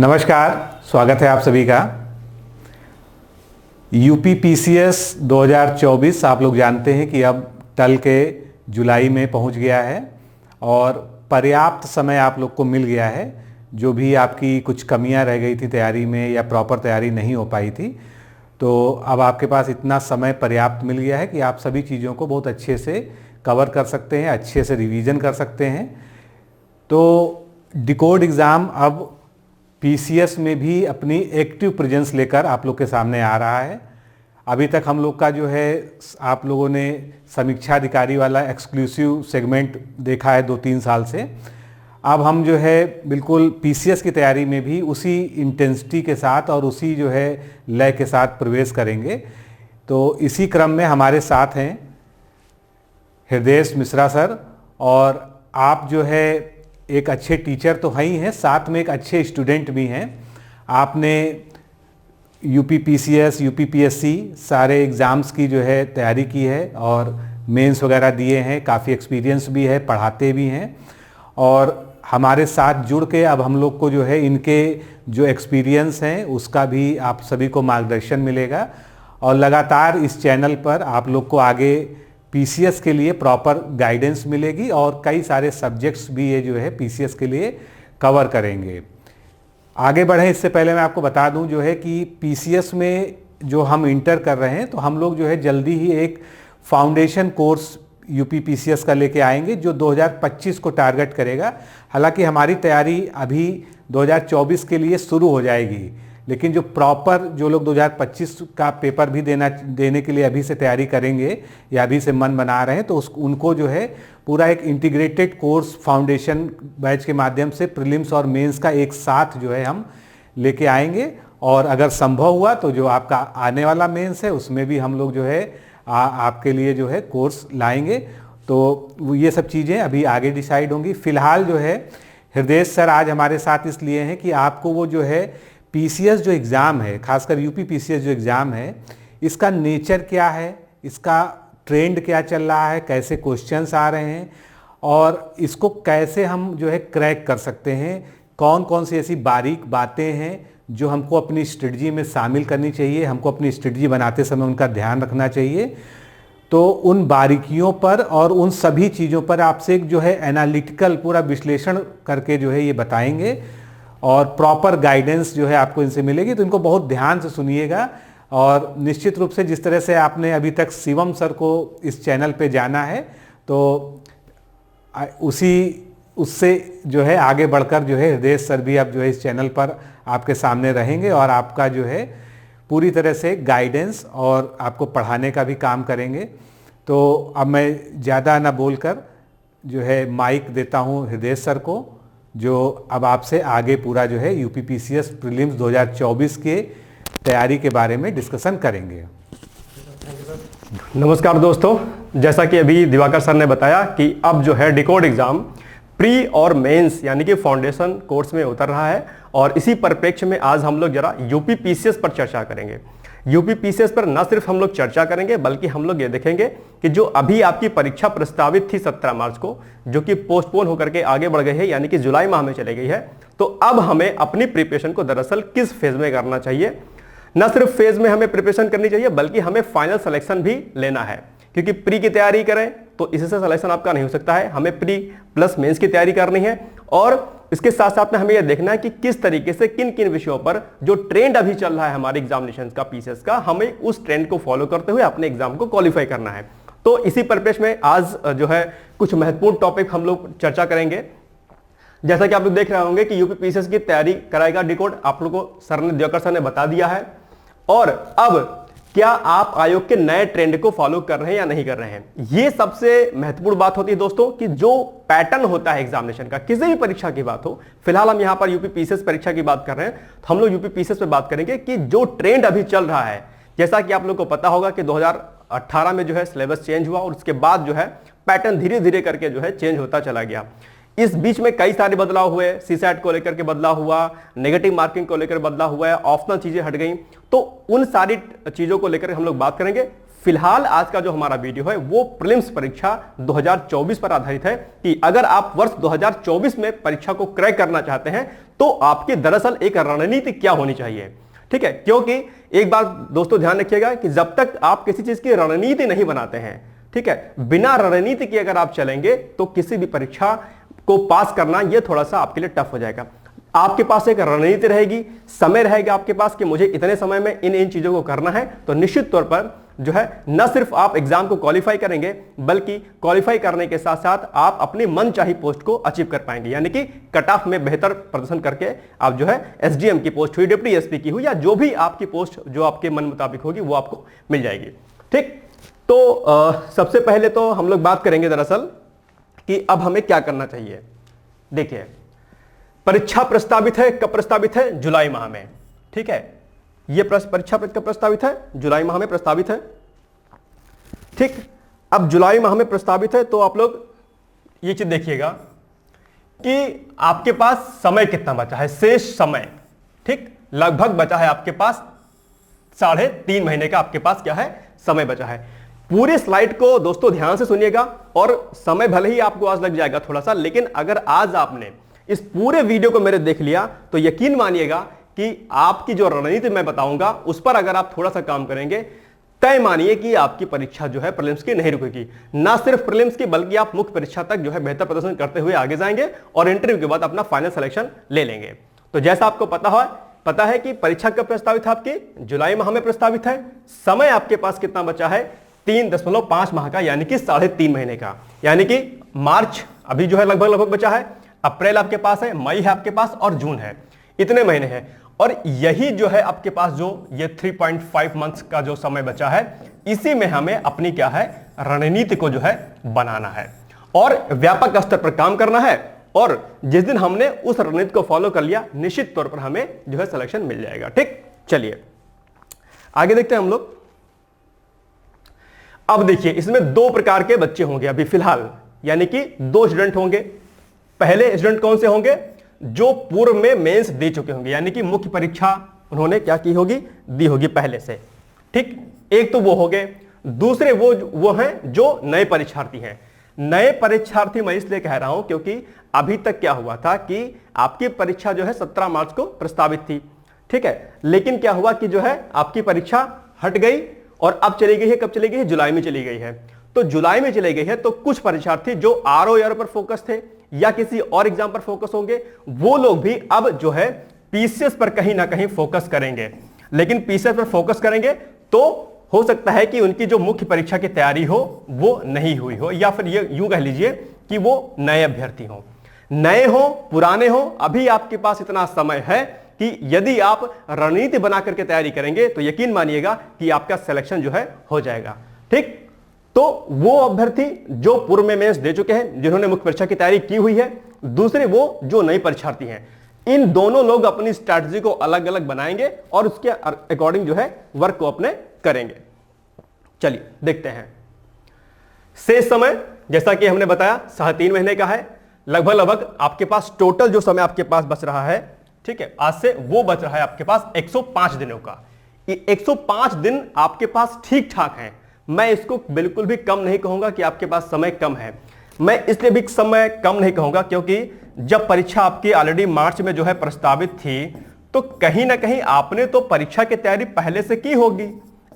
नमस्कार, स्वागत है आप सभी का। यूपी पीसीएस 2024 आप लोग जानते हैं कि अब टल के जुलाई में पहुंच गया है और पर्याप्त समय आप लोग को मिल गया है। जो भी आपकी कुछ कमियां रह गई थी तैयारी में या प्रॉपर तैयारी नहीं हो पाई थी, तो अब आपके पास इतना समय पर्याप्त मिल गया है कि आप सभी चीज़ों को बहुत अच्छे से कवर कर सकते हैं, अच्छे से रिवीजन कर सकते हैं। तो डिकोड एग्ज़ाम अब पीसीएस में भी अपनी एक्टिव प्रेजेंस लेकर आप लोग के सामने आ रहा है। अभी तक हम लोग का जो है आप लोगों ने समीक्षा अधिकारी वाला एक्सक्लूसिव सेगमेंट देखा है 2-3 साल से। अब हम जो है बिल्कुल पीसीएस की तैयारी में भी उसी इंटेंसिटी के साथ और उसी जो है लय के साथ प्रवेश करेंगे। तो इसी क्रम में हमारे साथ हैं हृदय मिश्रा सर, और आप जो है एक अच्छे टीचर तो हैं ही हैं, साथ में एक अच्छे स्टूडेंट भी हैं। आपने यूपी पीसीएस, यूपी पीएससी सारे एग्ज़ाम्स की जो है तैयारी की है और मेंस वगैरह दिए हैं, काफ़ी एक्सपीरियंस भी है, पढ़ाते भी हैं। और हमारे साथ जुड़ के अब हम लोग को जो है इनके जो एक्सपीरियंस हैं उसका भी आप सभी को मार्गदर्शन मिलेगा। और लगातार इस चैनल पर आप लोग को आगे पीसीएस के लिए प्रॉपर गाइडेंस मिलेगी और कई सारे सब्जेक्ट्स भी ये जो है पीसीएस के लिए कवर करेंगे। आगे बढ़ें इससे पहले मैं आपको बता दूं जो है कि पीसीएस में जो हम इंटर कर रहे हैं, तो हम लोग जो है जल्दी ही एक फाउंडेशन कोर्स यूपी पीसीएस का लेके आएंगे जो 2025 को टारगेट करेगा। हालांकि हमारी तैयारी अभी 2024 के लिए शुरू हो जाएगी, लेकिन जो प्रॉपर जो लोग 2025 का पेपर भी देने के लिए अभी से तैयारी करेंगे या अभी से मन बना रहे हैं, तो उनको जो है पूरा एक इंटीग्रेटेड कोर्स फाउंडेशन बैच के माध्यम से प्रीलिम्स और मेंस का एक साथ जो है हम लेके आएंगे। और अगर संभव हुआ तो जो आपका आने वाला मेंस है उसमें भी हम लोग जो है आपके लिए जो है कोर्स लाएंगे। तो ये सब चीज़ें अभी आगे डिसाइड होंगी। फिलहाल जो है हृदय सर आज हमारे साथ इसलिए हैं कि आपको वो जो है पीसीएस जो एग्ज़ाम है, खासकर यूपी पीसीएस जो एग्ज़ाम है, इसका नेचर क्या है, इसका ट्रेंड क्या चल रहा है, कैसे क्वेश्चंस आ रहे हैं और इसको कैसे हम जो है क्रैक कर सकते हैं, कौन कौन सी ऐसी बारीक बातें हैं जो हमको अपनी स्ट्रेटजी में शामिल करनी चाहिए, हमको अपनी स्ट्रेटजी बनाते समय उनका ध्यान रखना चाहिए। तो उन बारीकियों पर और उन सभी चीज़ों पर आपसे एक जो है एनालिटिकल पूरा विश्लेषण करके जो है ये बताएंगे और प्रॉपर गाइडेंस जो है आपको इनसे मिलेगी। तो इनको बहुत ध्यान से सुनिएगा। और निश्चित रूप से जिस तरह से आपने अभी तक शिवम सर को इस चैनल पे जाना है, तो उससे जो है आगे बढ़कर जो है हृदय सर भी अब जो है इस चैनल पर आपके सामने रहेंगे और आपका जो है पूरी तरह से गाइडेंस और आपको पढ़ाने का भी काम करेंगे। तो अब मैं ज़्यादा ना बोलकर जो है माइक देता हूँ हृदय सर को, जो अब आपसे आगे पूरा जो है यूपी पीसीएस प्रीलिम्स 2024 के तैयारी के बारे में डिस्कशन करेंगे। नमस्कार दोस्तों, जैसा कि अभी दिवाकर सर ने बताया कि अब जो है डिकोड एग्जाम प्री और मेंस यानी कि फाउंडेशन कोर्स में उतर रहा है और इसी परिप्रेक्ष्य में आज हम लोग जरा यूपी पीसीएस पर चर्चा करेंगे। यूपी पीसीएस पर न सिर्फ हम लोग चर्चा करेंगे बल्कि हम लोग ये देखेंगे कि जो अभी आपकी परीक्षा प्रस्तावित थी 17 मार्च को, जो कि पोस्टपोन होकर के आगे बढ़ गई है यानी कि जुलाई माह में चली गई है, तो अब हमें अपनी प्रिपरेशन को दरअसल किस फेज में करना चाहिए। न सिर्फ फेज में हमें प्रिपरेशन करनी चाहिए बल्कि हमें फाइनल सिलेक्शन भी लेना है, क्योंकि प्री की तैयारी करें तो इससे सिलेक्शन आपका नहीं हो सकता है। हमें प्री प्लस मेंस की तैयारी करनी है और इसके साथ साथ में हमें यह देखना है कि किस तरीके से किन किन विषयों पर जो ट्रेंड अभी चल रहा है हमारे एग्जामिनेशन का पीसीएस का, हमें उस ट्रेंड को फॉलो करते हुए अपने एग्जाम को क्वालिफाई करना है। तो इसी परिप्रेक्ष्य में आज जो है कुछ महत्वपूर्ण टॉपिक हम लोग चर्चा करेंगे। जैसा कि आप लोग देख रहे होंगे कि यूपी पीसीएस की तैयारी कराएगा डिकोड, आप लोग को सर ने दिवाकर सर ने बता दिया है। और अब क्या आप आयोग के नए ट्रेंड को फॉलो कर रहे हैं या नहीं कर रहे हैं, ये सबसे महत्वपूर्ण बात होती है दोस्तों। कि जो पैटर्न होता है एग्जामिनेशन का, किसी भी परीक्षा की बात हो, फिलहाल हम यहां पर यूपी पीसीएस परीक्षा की बात कर रहे हैं, तो हम लोग यूपी पीसीएस पे बात करेंगे कि जो ट्रेंड अभी चल रहा है। जैसा कि आप लोग को पता होगा कि 2018 में जो है सिलेबस चेंज हुआ और उसके बाद जो है पैटर्न धीरे धीरे करके जो है चेंज होता चला गया। इस बीच में कई सारे बदलाव हुए, सीसैट को लेकर के बदलाव हुआ, नेगेटिव मार्किंग को लेकर बदलाव हुआ है, ऑप्शनल चीजें हट गई। तो उन सारी चीजों को लेकर हम लोग बात करेंगे। फिलहाल आज का जो हमारा वीडियो है वो प्रीलिम्स परीक्षा 2024 पर आधारित है कि अगर आप वर्ष 2024 में परीक्षा को क्रैक करना चाहते हैं तो आपकी दरअसल एक रणनीति क्या होनी चाहिए। ठीक है, क्योंकि एक बात दोस्तों ध्यान रखिएगा कि जब तक आप किसी चीज की रणनीति नहीं बनाते हैं, ठीक है, बिना रणनीति के अगर आप चलेंगे तो किसी भी परीक्षा को पास करना यह थोड़ा सा आपके लिए टफ हो जाएगा। आपके पास एक रणनीति रहेगी, समय रहेगा आपके पास कि मुझे इतने समय में इन चीजों को करना है, तो निश्चित तौर पर जो है न सिर्फ आप एग्जाम को क्वालिफाई करेंगे बल्कि क्वालिफाई करने के साथ साथ आप अपनी मनचाही पोस्ट को अचीव कर पाएंगे, यानी कि कट ऑफ में बेहतर प्रदर्शन करके आप जो है एसडीएम की पोस्ट हुई, डिप्टी एसपी की हुई, या जो भी आपकी पोस्ट जो आपके मन मुताबिक होगी वो आपको मिल जाएगी। ठीक, तो सबसे पहले तो हम लोग बात करेंगे दरअसल कि अब हमें क्या करना चाहिए। देखिए, परीक्षा प्रस्तावित है, कब प्रस्तावित है? जुलाई माह में। ठीक है, यह परीक्षा कब प्रस्तावित है? जुलाई माह में प्रस्तावित है। ठीक, अब जुलाई माह में प्रस्तावित है तो आप लोग ये चीज देखिएगा कि आपके पास समय कितना बचा है, शेष समय। ठीक, लगभग बचा है आपके पास 3.5 महीने का आपके पास क्या है, समय बचा है। पूरी स्लाइड को दोस्तों ध्यान से सुनिएगा, और समय भले ही आपको आज लग जाएगा थोड़ा सा, लेकिन अगर आज आपने इस पूरे वीडियो को मेरे देख लिया तो यकीन मानिएगा कि आपकी जो रणनीति मैं बताऊंगा उस पर अगर आप थोड़ा सा काम करेंगे, तय मानिए कि आपकी परीक्षा जो है प्रीलिम्स की नहीं रुकेगी। ना सिर्फ प्रीलिम्स की बल्कि आप मुख्य परीक्षा तक जो है बेहतर प्रदर्शन करते हुए आगे जाएंगे और इंटरव्यू के बाद अपना फाइनल सिलेक्शन ले लेंगे। तो जैसा आपको पता है कि परीक्षा कब प्रस्तावित है आपकी? जुलाई माह में प्रस्तावित है। समय आपके पास कितना बचा है? 3.5 माह का, यानी कि 3.5 महीने का, यानी कि मार्च अभी जो है लगभग बचा है, अप्रैल आपके पास है, मई है आपके पास, और जून है। इतने महीने हैं, और यही जो है आपके पास जो ये 3.5 मंथ्स का जो समय बचा है, इसी में हमें अपनी क्या है, रणनीति को जो है बनाना है और व्यापक स्तर पर काम करना है। और जिस दिन हमने उस रणनीति को फॉलो कर लिया, निश्चित तौर पर हमें जो है सिलेक्शन मिल जाएगा। ठीक, चलिए आगे देखते हैं हम लोग। अब देखिए, इसमें 2 प्रकार के बच्चे होंगे अभी फिलहाल, यानी कि 2 स्टूडेंट होंगे। पहले स्टूडेंट कौन से होंगे? जो पूर्व में मेंस दे चुके होंगे, यानी कि मुख्य परीक्षा उन्होंने क्या की होगी, दी होगी पहले से। ठीक, एक तो वो हो गए। दूसरे वो हैं जो नए परीक्षार्थी हैं। नए परीक्षार्थी मैं इसलिए कह रहा हूं क्योंकि अभी तक क्या हुआ था कि आपकी परीक्षा जो है 17 मार्च को प्रस्तावित थी। ठीक है, लेकिन क्या हुआ कि जो है आपकी परीक्षा हट गई और अब चली गई है, कब चली गई है? जुलाई में चली गई है। तो जुलाई में चली गई है तो कुछ परीक्षार्थी जो ROR पर फोकस थे या किसी और एग्जाम पर फोकस होंगे, वो लोग भी अब जो है पीसीएस पर कहीं ना कहीं फोकस करेंगे। लेकिन पीसीएस पर फोकस करेंगे तो हो सकता है कि उनकी जो मुख्य परीक्षा की तैयारी हो वो नहीं हुई हो, या फिर ये यूं कह लीजिए कि वो नए अभ्यर्थी हो। नए हो, पुराने हो, अभी आपके पास इतना समय है कि यदि आप रणनीति बना करके तैयारी करेंगे तो यकीन मानिएगा कि आपका सिलेक्शन जो है हो जाएगा। ठीक, तो वो अभ्यर्थी जो पूर्व में मेंस दे चुके हैं, जिन्होंने मुख्य परीक्षा की तैयारी की हुई है, दूसरे वो जो नए परीक्षार्थी हैं, इन दोनों लोग अपनी स्ट्रैटेजी को अलग अलग बनाएंगे और उसके अकॉर्डिंग जो है वर्क को अपने करेंगे। चलिए देखते हैं। शेष समय जैसा कि हमने बताया 3.5 महीने का है। लगभग आपके पास टोटल जो समय आपके पास बच रहा है, ठीक है, आज से वो बच रहा है आपके पास 105 दिनों का। ये 105 दिन आपके पास ठीक ठाक है। मैं इसको बिल्कुल भी कम नहीं कहूंगा कि आपके पास समय कम है। मैं इसलिए भी समय कम नहीं कहूंगा क्योंकि जब परीक्षा आपकी ऑलरेडी मार्च में जो है प्रस्तावित थी, तो कहीं ना कहीं आपने तो परीक्षा की तैयारी पहले से की होगी।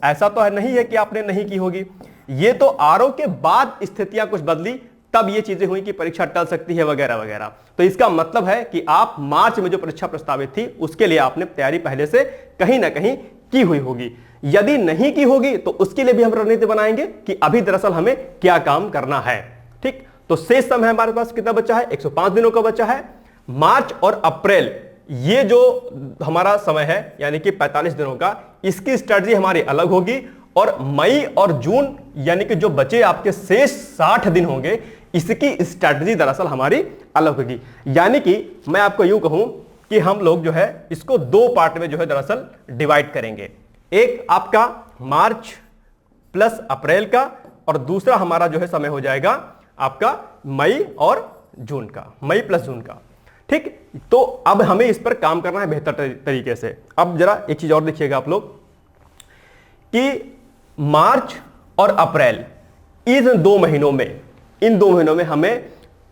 ऐसा तो नहीं है कि आपने नहीं की होगी। ये तो आरओ के बाद स्थितियां कुछ बदली, तब ये चीजें हुई कि परीक्षा टल सकती है वगैरह वगैरह। तो इसका मतलब है कि आप मार्च में जो परीक्षा प्रस्तावित थी उसके लिए आपने तैयारी पहले से कहीं ना कहीं की हुई होगी। यदि नहीं की होगी तो उसके लिए भी हम रणनीति बनाएंगे कि अभी दरअसल हमें क्या काम करना है। ठीक, तो शेष समय हमारे पास कितना बचा है? 105 दिनों का बचा है। मार्च और अप्रैल ये जो हमारा समय है यानी कि 45 दिनों का, इसकी स्ट्रेटजी हमारी अलग होगी। और मई और जून यानी कि जो बचे आपके शेष 60 दिन होंगे, इसकी स्ट्रेटजी दरअसल हमारी अलग होगी। यानी कि मैं आपको यूं कहूं कि हम लोग जो है इसको 2 पार्ट में जो है दरअसल डिवाइड करेंगे। एक आपका मार्च प्लस अप्रैल का, और दूसरा हमारा जो है समय हो जाएगा आपका मई और जून का, मई प्लस जून का। ठीक, तो अब हमें इस पर काम करना है बेहतर तरीके से। अब जरा एक चीज और देखिएगा आप लोग कि मार्च और अप्रैल, इन 2 महीनों में हमें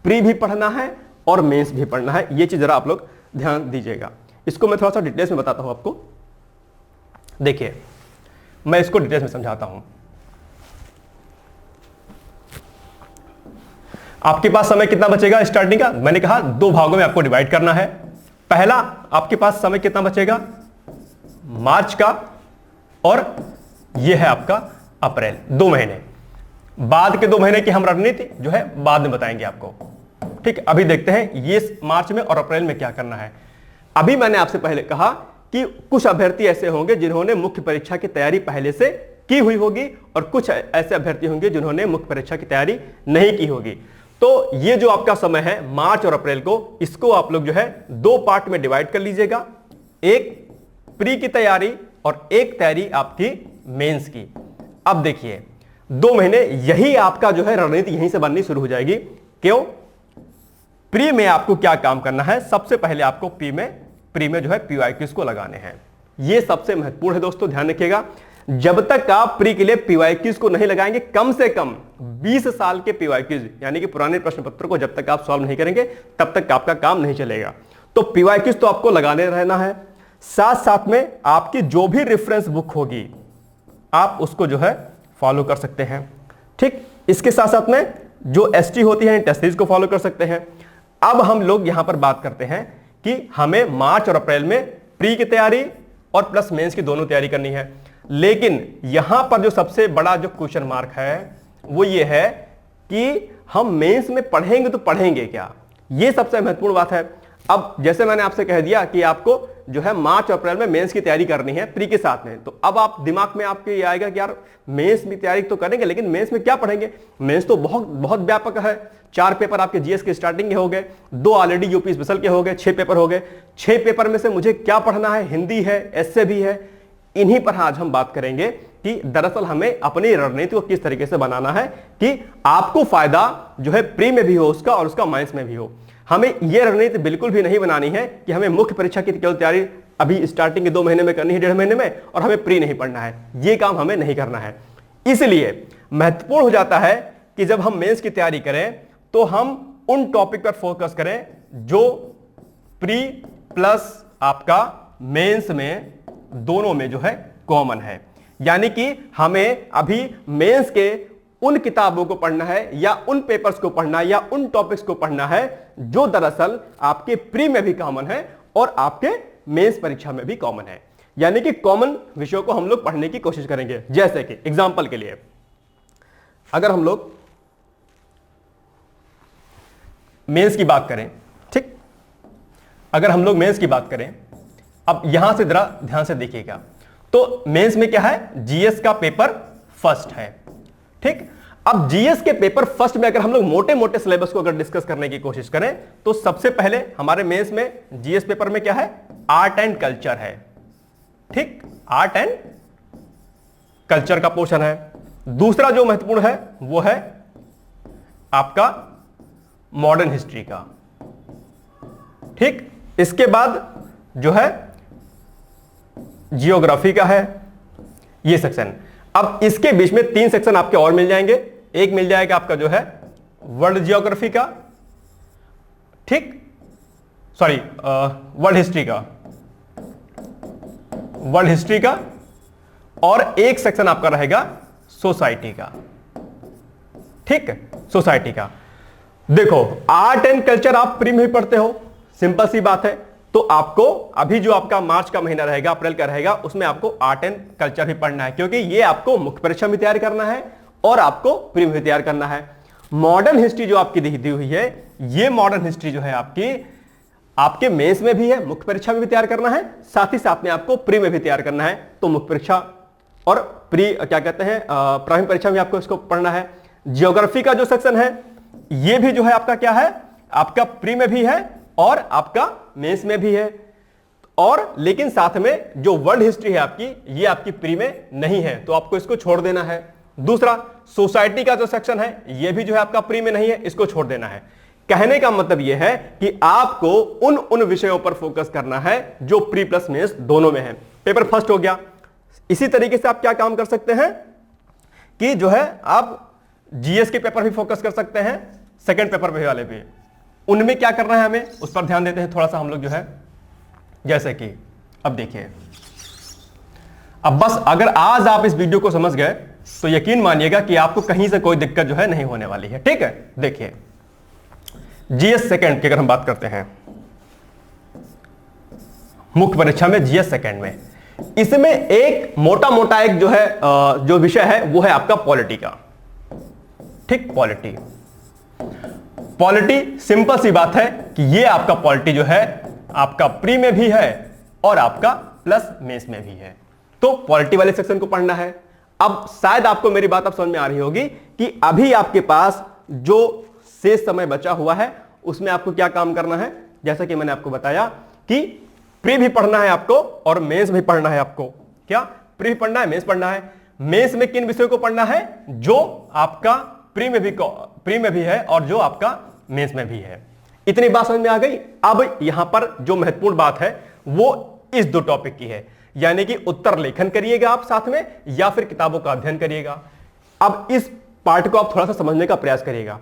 प्री भी पढ़ना है और मेंस भी पढ़ना है। ये चीज जरा आप लोग ध्यान दीजिएगा। इसको मैं थोड़ा सा डिटेल्स में बताता हूं आपको। देखिए, मैं इसको डिटेल्स में समझाता हूं। आपके पास समय कितना बचेगा स्टार्टिंग का? मैंने कहा 2 भागों में आपको डिवाइड करना है। पहला, आपके पास समय कितना बचेगा मार्च का, और यह है आपका अप्रैल, 2 महीने। बाद के 2 महीने की हम रणनीति जो है बाद में बताएंगे आपको। ठीक, अभी देखते हैं ये मार्च में और अप्रैल में क्या करना है। अभी मैंने आपसे पहले कहा कि कुछ अभ्यर्थी ऐसे होंगे जिन्होंने मुख्य परीक्षा की तैयारी पहले से की हुई होगी, और कुछ ऐसे अभ्यर्थी होंगे जिन्होंने मुख्य परीक्षा की तैयारी नहीं की होगी। तो ये जो आपका समय है मार्च और अप्रैल को, इसको आप लोग जो है 2 पार्ट में डिवाइड कर लीजिएगा। एक प्री की तैयारी और एक तैयारी आपकी मेंस की। अब देखिए 2 महीने, यही आपका जो है रणनीति यहीं से बननी शुरू हो जाएगी। क्यों? प्री में आपको क्या काम करना है? सबसे पहले आपको प्री में जो है पीवाईक्यूज को लगाने हैं। ये सबसे महत्वपूर्ण है दोस्तों, ध्यान रखिएगा। जब तक आप प्री के लिए पीवाईक्यूज को नहीं लगाएंगे, कम से कम 20 साल के पीवाईक्यूज यानी कि पुराने प्रश्न पत्र को जब तक आप सॉल्व नहीं करेंगे तब तक आपका काम नहीं चलेगा। तो पीवाईक्यूज तो आपको लगाने रहना है। साथ साथ में आपकी जो भी रेफरेंस बुक होगी आप उसको जो है फॉलो कर सकते हैं। ठीक, इसके साथ साथ में जो एसटी होती है टेस्ट सीरीज को फॉलो कर सकते हैं। अब हम लोग यहां पर बात करते हैं कि हमें मार्च और अप्रैल में प्री की तैयारी और प्लस मेंस की दोनों तैयारी करनी है। लेकिन यहां पर जो सबसे बड़ा जो क्वेश्चन मार्क है वो ये है कि हम मेंस में पढ़ेंगे तो पढ़ेंगे क्या? ये सबसे महत्वपूर्ण बात है। अब जैसे मैंने आपसे कह दिया कि आपको जो है मार्च और अप्रैल में मेंस की तैयारी करनी है प्री के साथ में, तो अब आप दिमाग में आपके ये आएगा कि यार मेंस की तैयारी तो करेंगे, लेकिन मेंस में क्या पढ़ेंगे? मेंस तो बहुत बहुत व्यापक है। 4 पेपर आपके जीएस के स्टार्टिंग के हो गए, 2 ऑलरेडी यूपी स्पेशल के हो गए, 6 पेपर हो गए। 6 पेपर में से मुझे क्या पढ़ना है? हिंदी है, एसए भी है। इन्हीं पर आज हम बात करेंगे कि दरअसल हमें अपनी रणनीति को किस तरीके से बनाना है कि आपको फायदा जो है प्री में भी हो उसका और उसका मेंस में भी हो। हमें यह रणनीति बिल्कुल भी नहीं बनानी है कि हमें मुख्य परीक्षा की केवल तैयारी अभी स्टार्टिंग के 2 महीने में करनी है, 1.5 महीने में, और हमें प्री नहीं पढ़ना है। यह काम हमें नहीं करना है। इसलिए महत्वपूर्ण हो जाता है कि जब हम मेंस की तैयारी करें तो हम उन टॉपिक पर फोकस करें जो प्री प्लस आपका मेंस में दोनों में जो है कॉमन है। यानी कि हमें अभी मेंस के उन किताबों को पढ़ना है या उन पेपर्स को पढ़ना है या उन टॉपिक्स को पढ़ना है जो दरअसल आपके प्री में भी कॉमन है और आपके मेंस परीक्षा में भी कॉमन है। यानी कि कॉमन विषयों को हम लोग पढ़ने की कोशिश करेंगे। जैसे कि एग्जांपल के लिए अगर हम लोग मेंस की बात करें, ठीक, अगर हम लोग मेंस की बात करें, अब यहां से जरा ध्यान से देखिएगा। तो मेंस में क्या है? जीएस का पेपर फर्स्ट है। ठीक, अब जीएस के पेपर फर्स्ट में अगर हम लोग मोटे मोटे सिलेबस को अगर डिस्कस करने की कोशिश करें तो सबसे पहले हमारे मेंस में जीएस पेपर में क्या है? आर्ट एंड कल्चर है। ठीक, आर्ट एंड कल्चर का पोर्शन है। दूसरा जो महत्वपूर्ण है वो है आपका मॉडर्न हिस्ट्री का। ठीक, इसके बाद जो है जियोग्राफी का है ये सेक्शन। अब इसके बीच में 3 सेक्शन आपके और मिल जाएंगे। एक मिल जाएगा आपका जो है वर्ल्ड जियोग्राफी का, ठीक, सॉरी वर्ल्ड हिस्ट्री का, और एक सेक्शन आपका रहेगा सोसाइटी का। ठीक, सोसाइटी का। देखो आर्ट एंड कल्चर आप प्री में ही पढ़ते हो, सिंपल सी बात है। तो आपको अभी जो आपका मार्च का महीना रहेगा, अप्रैल का रहेगा, उसमें आपको आर्ट एंड कल्चर भी पढ़ना है, क्योंकि ये आपको मुख्य परीक्षा में तैयार करना है और आपको प्री में तैयार करना है। मॉडर्न हिस्ट्री जो आपकी दी हुई है, ये मॉडर्न हिस्ट्री जो है आपके मेंस में भी है, मुख्य परीक्षा में भी तैयार करना है, साथ ही साथ में आपको प्री में भी तैयार करना है। तो मुख्य परीक्षा और प्री क्या कहते हैं प्राइमरी परीक्षा में आपको इसको पढ़ना है। जियोग्राफी का जो सेक्शन है ये भी जो है आपका क्या है? आपका प्री में भी है और आपका मेंस में भी है। और लेकिन साथ में जो वर्ल्ड हिस्ट्री है आपकी, ये आपकी प्री में नहीं है, तो आपको इसको छोड़ देना है। दूसरा सोसाइटी का जो सेक्शन है ये भी जो है आपका प्री में नहीं है, इसको छोड़ देना है। कहने का मतलब यह है कि आपको उन विषयों पर फोकस करना है जो प्री प्लस मेंस दोनों में है। पेपर फर्स्ट हो गया। इसी तरीके से आप क्या काम कर सकते हैं? कि जो है आप जीएस के पेपर भी फोकस कर सकते हैं, सेकंड पेपर पे वाले भी, उनमें क्या करना है हमें उस पर ध्यान देते हैं थोड़ा सा हम लोग जो है। जैसे कि अब देखिए, अब बस अगर आज आप इस वीडियो को समझ गए तो यकीन मानिएगा कि आपको कहीं से कोई दिक्कत जो है नहीं होने वाली है। ठीक है, देखिए जीएस सेकंड की अगर हम बात करते हैं, मुख्य परीक्षा में जीएस सेकंड में, इसमें एक मोटा मोटा एक जो है जो विषय है वो है आपका पॉलिटी का। ठीक, पॉलिटी, पॉलिटी सिंपल सी बात है कि ये आपका पॉलिटी जो है आपका प्री में भी है और आपका प्लस मेंस में भी है। तो पॉलिटी वाले सेक्शन को पढ़ना है। अब शायद आपको मेरी बात अब समझ में आ रही होगी कि अभी आपके पास जो शेष समय बचा हुआ है उसमें आपको क्या काम करना है। जैसा कि मैंने आपको बताया कि प्री भी पढ़ना है आपको और मेंस भी पढ़ना है आपको। क्या प्री पढ़ना है, मेंस पढ़ना है। मेंस में किन विषयों को पढ़ना है, जो आपका प्री में भी है और जो आपका मेंस में भी है। इतनी बात समझ में आ गई। अब यहां पर जो महत्वपूर्ण बात है वो इस दो टॉपिक की है, यानी कि उत्तर लेखन करिएगा आप साथ में या फिर किताबों का अध्ययन करिएगा। अब इस पार्ट को आप थोड़ा सा समझने का प्रयास करिएगा।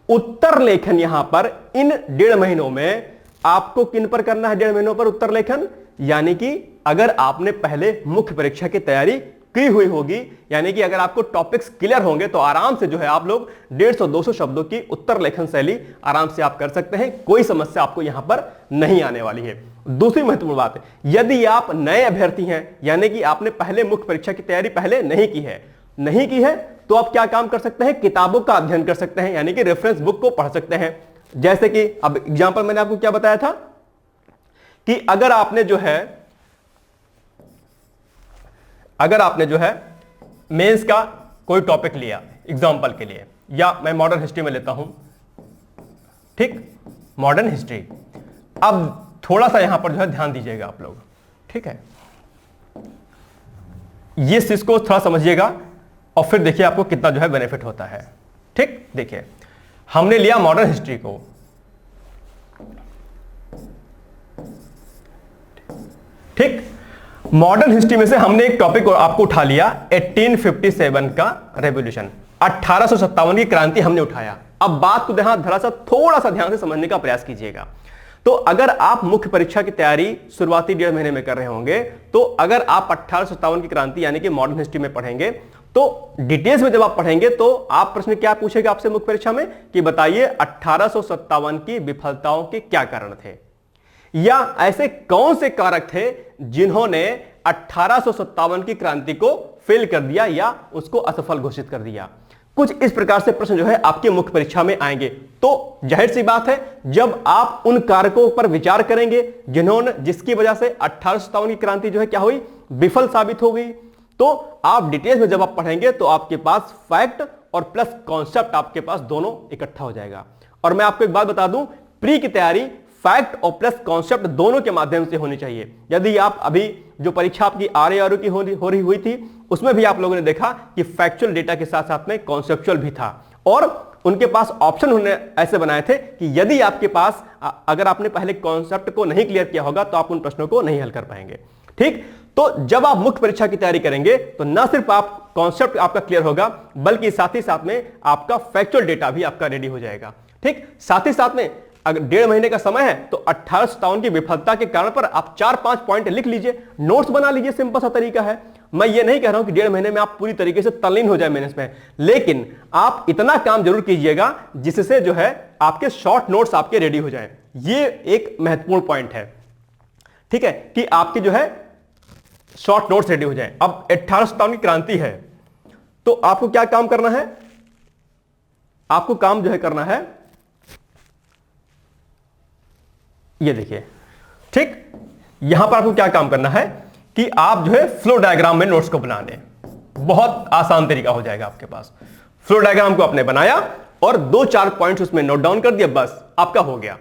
उत्तर लेखन यहां पर इन 1.5 महीनों में आपको किन पर करना है, 1.5 महीनों पर उत्तर लेखन, यानी कि अगर आपने पहले मुख्य परीक्षा की तैयारी की हुई होगी, यानी कि अगर आपको टॉपिक्स क्लियर होंगे तो आराम से जो है आप लोग 150-200 शब्दों की उत्तर लेखन शैली आराम से आप कर सकते हैं। कोई समस्या आपको यहां पर नहीं आने वाली है। दूसरी महत्वपूर्ण बात है, यदि आप नए अभ्यर्थी हैं, यानी कि आपने पहले मुख्य परीक्षा की तैयारी पहले नहीं की है तो आप क्या काम कर सकते हैं, किताबों का अध्ययन कर सकते हैं, यानी कि रेफरेंस बुक को पढ़ सकते हैं। जैसे कि अब एग्जाम्पल मैंने आपको क्या बताया था कि अगर आपने जो है मेंस का कोई टॉपिक लिया एग्जाम्पल के लिए, या मैं मॉडर्न हिस्ट्री में लेता हूं, ठीक, मॉडर्न हिस्ट्री। अब थोड़ा सा यहां पर जो है ध्यान दीजिएगा आप लोग, ठीक है, ये चीज को थोड़ा समझिएगा और फिर देखिए आपको कितना जो है बेनिफिट होता है। ठीक, देखिए हमने लिया मॉडर्न हिस्ट्री को, ठीक, मॉडर्न हिस्ट्री में से हमने एक टॉपिक आपको उठा लिया 1857 का रेवोल्यूशन, 1857 की क्रांति हमने उठाया। अब बात को जरा सा थोड़ा सा ध्यान से समझने का प्रयास कीजिएगा। तो अगर आप मुख्य परीक्षा की तैयारी शुरुआती 1.5 महीने में कर रहे होंगे तो अगर आप 1857 की क्रांति यानी कि मॉडर्न हिस्ट्री में पढ़ेंगे तो डिटेल्स में जब आप पढ़ेंगे तो आप प्रश्न क्या पूछेगा आपसे मुख्य परीक्षा में कि बताइए 1857 की विफलताओं के क्या कारण थे, या ऐसे कौन से कारक थे जिन्होंने 1857 की क्रांति को फेल कर दिया या उसको असफल घोषित कर दिया। कुछ इस प्रकार से प्रश्न जो है आपके मुख्य परीक्षा में आएंगे। तो जाहिर सी बात है जब आप उन कारकों पर विचार करेंगे जिसकी वजह से 1857 की क्रांति जो है क्या हुई, विफल साबित हो गई, तो आप डिटेल्स में जब आप पढ़ेंगे तो आपके पास फैक्ट और प्लस कॉन्सेप्ट आपके पास दोनों इकट्ठा हो जाएगा। और मैं आपको एक बात बता दूं, प्री की तैयारी फैक्ट और प्लस कॉन्सेप्ट दोनों के माध्यम से होनी चाहिए। यदि आप अभी जो परीक्षा आपकी RARO की हो रही हुई थी उसमें भी आप लोगों ने देखा कि फैक्चुअल डेटा के साथ साथ में कॉन्सेप्चुअल भी था, और उनके पास ऑप्शन उन्होंने ऐसे बनाए थे कि यदि आपके पास अगर आपने पहले कॉन्सेप्ट को नहीं क्लियर किया होगा तो आप उन प्रश्नों को नहीं हल कर पाएंगे। ठीक, तो जब आप मुख्य परीक्षा की तैयारी करेंगे तो न सिर्फ आप कॉन्सेप्ट आपका क्लियर होगा बल्कि साथ ही साथ में आपका फैक्चुअल डेटा भी आपका रेडी हो जाएगा। ठीक, साथ ही साथ में अगर 1.5 महीने का समय है तो 1857 की विफलता के कारण पर आप 4-5 पॉइंट लिख लीजिए, नोट्स बना लीजिए, सिंपल सा तरीका है। मैं ये नहीं कह रहा हूं कि 1.5 महीने में आप पूरी तरीके से तल्लीन हो जाए मेहनत में, लेकिन आप इतना काम जरूर कीजिएगा जिससे जो है आपके शॉर्ट नोट्स आपके रेडी हो जाएं। ये एक महत्वपूर्ण पॉइंट है, ठीक है, कि आपके जो है शॉर्ट नोट्स रेडी हो जाएं। अब 1857 की क्रांति है तो आपको क्या काम करना है, आपको काम जो है करना है ये देखिए। ठीक, यहां पर आपको क्या काम करना है कि आप जो है फ्लो डायग्राम में नोट्स को बना लें। बहुत आसान तरीका हो जाएगा आपके पास। फ्लो डायग्राम को आपने बनाया और 2-4 पॉइंट्स उसमें नोट डाउन कर दिया, बस आपका हो गया।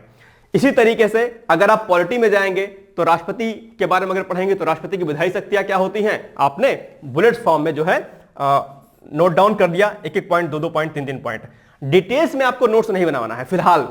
इसी तरीके से अगर आप पॉलिटी में जाएंगे तो राष्ट्रपति के बारे में अगर पढ़ेंगे तो राष्ट्रपति की विधायी शक्तियां क्या होती हैं, आपने बुलेट्स फॉर्म में जो है नोट डाउन कर दिया, 1-1 पॉइंट, 2-2 पॉइंट, 3-3 पॉइंट। डिटेल्स में आपको नोट्स नहीं बनाना है फिलहाल।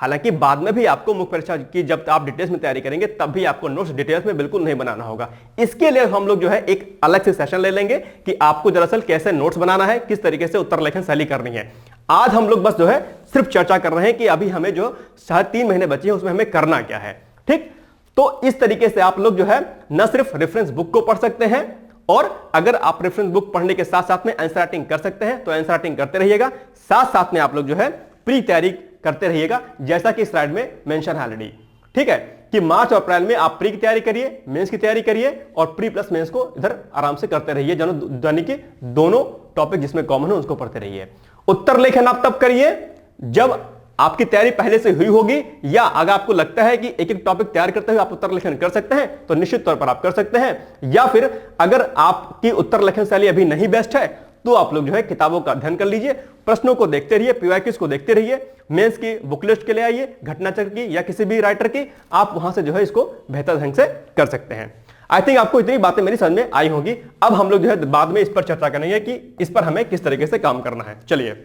हालांकि बाद में भी आपको मुख्य परीक्षा की जब आप डिटेल्स में तैयारी करेंगे तब भी आपको नोट्स डिटेल्स में बिल्कुल नहीं बनाना होगा। इसके लिए हम लोग जो है एक अलग से सेशन ले लेंगे कि आपको दरअसल कैसे नोट्स बनाना है, किस तरीके से उत्तर लेखन शैली करनी है। आज हम लोग बस जो है सिर्फ चर्चा कर रहे हैं कि अभी हमें जो शायद 3 महीने बचे हैं उसमें हमें करना क्या है। ठीक, तो इस तरीके से आप लोग जो है न सिर्फ रेफरेंस बुक को पढ़ सकते हैं, और अगर आप रेफरेंस बुक पढ़ने के साथ साथ में आंसर राइटिंग कर सकते हैं तो आंसर राइटिंग करते रहिएगा, साथ साथ में आप लोग जो है प्री तैयारी करते रहिएगा, जैसा कि स्लाइड में मेंशन है ऑलरेडी। ठीक है, कि मार्च और अप्रैल में आप प्री की तैयारी करिए, मेंस की तैयारी करिए, और प्री प्लस मेंस को इधर आराम से करते रहिए, यानी कि दोनों टॉपिक जिसमें कॉमन है उसको पढ़ते रहिए। उत्तर लेखन आप तब करिए जब आपकी तैयारी पहले से हुई होगी, या अगर आपको लगता है कि एक एक टॉपिक तैयार करते हुए आप उत्तर लेखन कर सकते हैं तो निश्चित तौर पर आप कर सकते हैं, या फिर अगर आपकी उत्तर लेखन शैली अभी नहीं बेस्ट है तो आप लोग जो है किताबों का अध्ययन कर लीजिए, प्रश्नों को देखते रहिए, पीवाईक्यूज को देखते रहिए, मेंस की बुक लिस्ट के ले आइए, घटनाचक्र की या किसी भी राइटर की, आप वहां से जो है इसको बेहतर ढंग से कर सकते हैं। आई थिंक आपको इतनी बातें मेरी समझ में आई होगी। अब हम लोग जो है बाद में इस पर चर्चा करेंगे कि इस पर हमें किस तरीके से काम करना है। चलिए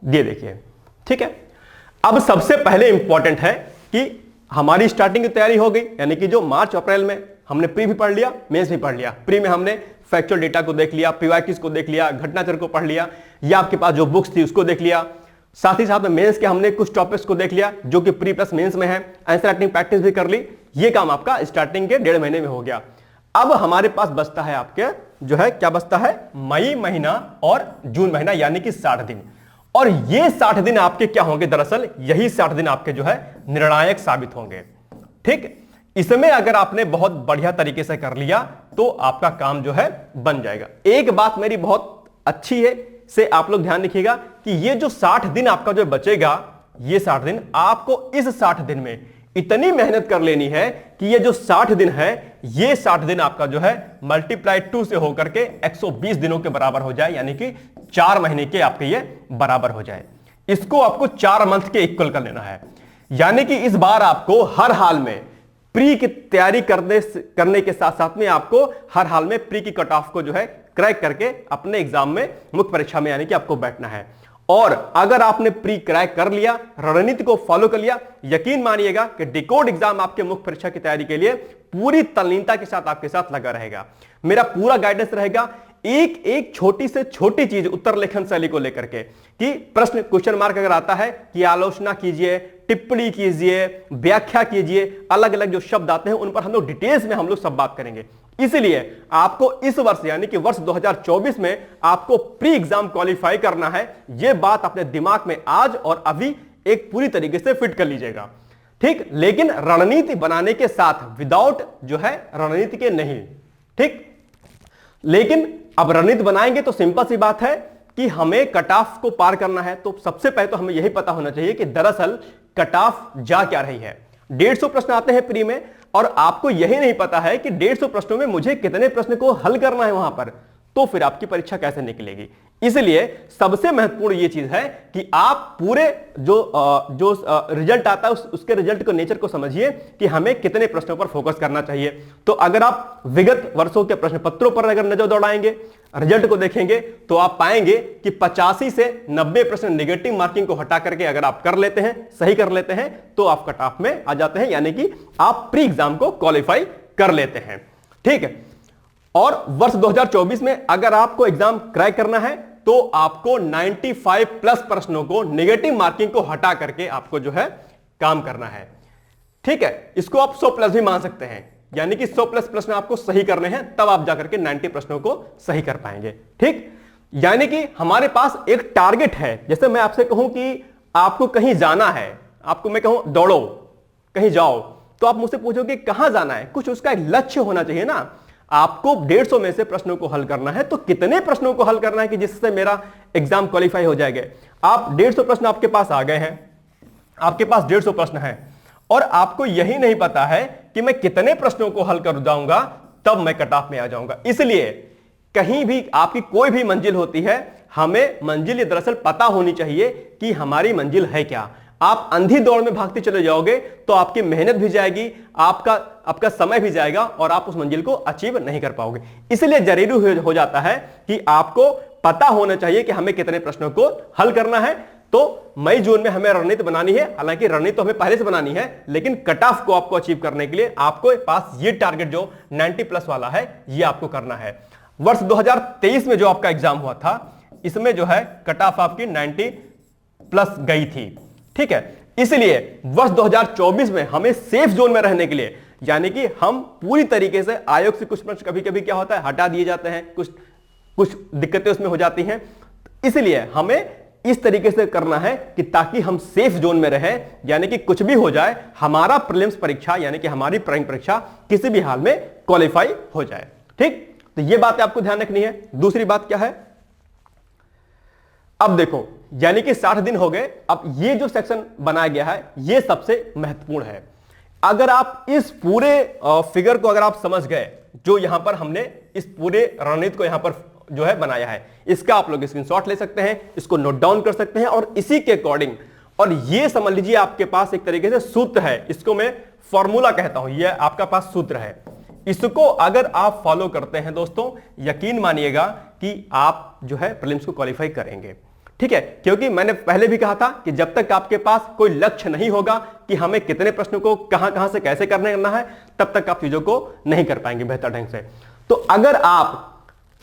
ये देखिए, ठीक है, अब सबसे पहले इंपॉर्टेंट है कि हमारी स्टार्टिंग की तैयारी हो गई, यानी कि जो मार्च अप्रैल में हमने प्री भी पढ़ लिया, मेंस भी पढ़ लिया। प्री में हमने फैक्चुअल डेटा को देख लिया, पीवाईक्यूज को देख लिया, घटनाचक्र को पढ़ लिया, या आपके पास जो बुक्स थी उसको देख लिया, साथ ही साथ में मेंस के हमने कुछ टॉपिक्स को देख लिया जो कि प्री प्लस मेंस में है, आंसर राइटिंग प्रैक्टिस भी कर ली। ये काम आपका स्टार्टिंग के 1.5 महीने में हो गया। अब हमारे पास बचता है आपके जो है क्या बचता है, मई महीना और जून महीना, यानी कि 60 दिन। और ये 60 दिन आपके क्या होंगे, दरअसल यही 60 दिन आपके जो है निर्णायक साबित होंगे। ठीक, इसमें अगर आपने बहुत बढ़िया तरीके से कर लिया तो आपका काम जो है बन जाएगा। एक बात मेरी बहुत अच्छी है से आप लोग ध्यान रखिएगा कि ये जो 60 दिन आपका जो बचेगा, ये 60 दिन आपको इस 60 दिन में इतनी मेहनत कर लेनी है कि ये जो 60 दिन है, ये 60 दिन आपका जो है मल्टीप्लाई 2 से होकर के 120 दिनों के बराबर हो जाए, यानी कि 4 महीने के आपके ये बराबर हो जाए। इसको आपको 4 मंथ के इक्वल कर लेना है, यानी कि इस बार आपको हर हाल में प्री की तैयारी करने के साथ साथ में आपको हर हाल में प्री की कट ऑफ को जो है क्रैक करके अपने एग्जाम में, मुख्य परीक्षा में यानी कि आपको बैठना है। और अगर आपने प्री क्रैक कर लिया, रणनीति को फॉलो कर लिया, यकीन मानिएगा कि डिकोड एग्जाम आपके मुख्य परीक्षा की तैयारी के लिए पूरी तल्लीनता के साथ आपके साथ लगा रहेगा। मेरा पूरा गाइडेंस रहेगा, एक एक छोटी से छोटी चीज उत्तर लेखन शैली को लेकर के, कि प्रश्न क्वेश्चन मार्क अगर आता है कि आलोचना कीजिए, टिप्पणी कीजिए, व्याख्या कीजिए, अलग अलग जो शब्द आते हैं उन पर हम लोग डिटेल्स में हम लोग सब बात करेंगे। इसलिए आपको इस वर्ष यानी कि वर्ष 2024 में आपको प्री एग्जाम क्वालिफाई करना है। यह बात अपने दिमाग में आज और अभी एक पूरी तरीके से फिट कर लीजिएगा। ठीक, लेकिन रणनीति बनाने के साथ, विदाउट जो है रणनीति के नहीं। ठीक, लेकिन अब रणनीति बनाएंगे तो सिंपल सी बात है कि हमें कट ऑफ को पार करना है। तो सबसे पहले तो हमें यही पता होना चाहिए कि दरअसल कट ऑफ जा क्या रही है। 150 प्रश्न आते हैं प्री में, और आपको यही नहीं पता है कि 150 प्रश्नों में मुझे कितने प्रश्न को हल करना है वहां पर, तो फिर आपकी परीक्षा कैसे निकलेगी। इसलिए सबसे महत्वपूर्ण यह चीज है कि आप पूरे जो रिजल्ट आता है उसके रिजल्ट को, नेचर को समझिए कि हमें कितने प्रश्नों पर फोकस करना चाहिए। तो अगर आप विगत वर्षों के प्रश्न पत्रों पर अगर नजर दौड़ाएंगे, रिजल्ट को देखेंगे, तो आप पाएंगे कि 85 से 90 प्रश्न नेगेटिव मार्किंग को हटा करके अगर आप कर लेते हैं, सही कर लेते हैं, तो आप कट ऑफ में आ जाते हैं, यानी कि आप प्री एग्जाम को क्वालिफाई कर लेते हैं। ठीक है, और वर्ष 2024 में अगर आपको एग्जाम क्रैक करना है तो आपको 95 प्लस प्रश्नों को, नेगेटिव मार्किंग को हटा करके आपको जो है काम करना है। ठीक है, इसको आप 100 प्लस भी मान सकते हैं, यानी कि 100 प्लस प्रश्न आपको सही करने हैं, तब आप जाकर के 90 प्रश्नों को सही कर पाएंगे। ठीक, यानी कि हमारे पास एक टारगेट है। जैसे मैं आपसे कहूं कि आपको कहीं जाना है, आपको मैं कहूं दौड़ो, कहीं जाओ, तो आप मुझसे पूछोगे कहां जाना है, कुछ उसका एक लक्ष्य होना चाहिए ना। आपको 150 में से प्रश्नों को हल करना है, तो कितने प्रश्नों को हल करना है कि जिससे मेरा एग्जाम क्वालिफाई हो जाएगा। आप 150 प्रश्न आपके पास आ गए हैं, आपके पास 150 प्रश्न हैं, और आपको यही नहीं पता है कि मैं कितने प्रश्नों को हल कर जाऊंगा तब मैं कट ऑफ में आ जाऊंगा। इसलिए कहीं भी आपकी कोई भी मंजिल होती है, हमें मंजिल दरअसल पता होनी चाहिए कि हमारी मंजिल है क्या। आप अंधी दौड़ में भागते चले जाओगे तो आपकी मेहनत भी जाएगी, आपका समय भी जाएगा, और आप उस मंजिल को अचीव नहीं कर पाओगे। इसलिए जरूरी हो जाता है कि आपको पता होना चाहिए कि हमें कितने प्रश्नों को हल करना है, तो मई जून में हमें रणनीति बनानी है। हालांकि रणनीति तो हमें पहले से बनानी है, लेकिन कट ऑफ को आपको अचीव करने के लिए आपको पास ये टारगेट जो 90 प्लस वाला है ये आपको करना है। वर्ष 2023 में जो आपका एग्जाम हुआ था, इसमें जो है कट ऑफ आपकी 90 प्लस गई थी, ठीक है। इसलिए वर्ष 2024 में हमें सेफ जोन में रहने के लिए, यानी कि हम पूरी तरीके से आयोग से कुछ प्रश्न कभी कभी क्या होता है हटा दिए जाते हैं, कुछ दिक्कतें उसमें हो जाती हैं, इसलिए हमें इस तरीके से करना है कि ताकि हम सेफ जोन में रहें, यानी कि कुछ भी हो जाए हमारा प्रीलिम्स परीक्षा यानी कि हमारी प्राइमरी परीक्षा किसी भी हाल में क्वालिफाई हो जाए, ठीक। तो यह बात आपको ध्यान रखनी है। दूसरी बात क्या है, अब देखो, यानी कि 60 दिन हो गए, अब ये जो सेक्शन बनाया गया है ये सबसे महत्वपूर्ण है। अगर आप इस पूरे फिगर को अगर आप समझ गए, जो यहां पर हमने इस पूरे रणनीति को यहां पर जो है बनाया है, इसका आप लोग स्क्रीनशॉट ले सकते हैं, इसको नोट डाउन कर सकते हैं और इसी के अकॉर्डिंग, और ये समझ लीजिए आपके पास एक तरीके से सूत्र है, इसको मैं फॉर्मूला कहता हूं, ये आपका पास सूत्र है। इसको अगर आप फॉलो करते हैं दोस्तों, यकीन मानिएगा कि आप जो है प्रीलिम्स को क्वालिफाई करेंगे, ठीक है। क्योंकि मैंने पहले भी कहा था कि जब तक आपके पास कोई लक्ष्य नहीं होगा कि हमें कितने प्रश्नों को कहां से कैसे करना है, तब तक आप चीजों को नहीं कर पाएंगे बेहतर ढंग से। तो अगर आप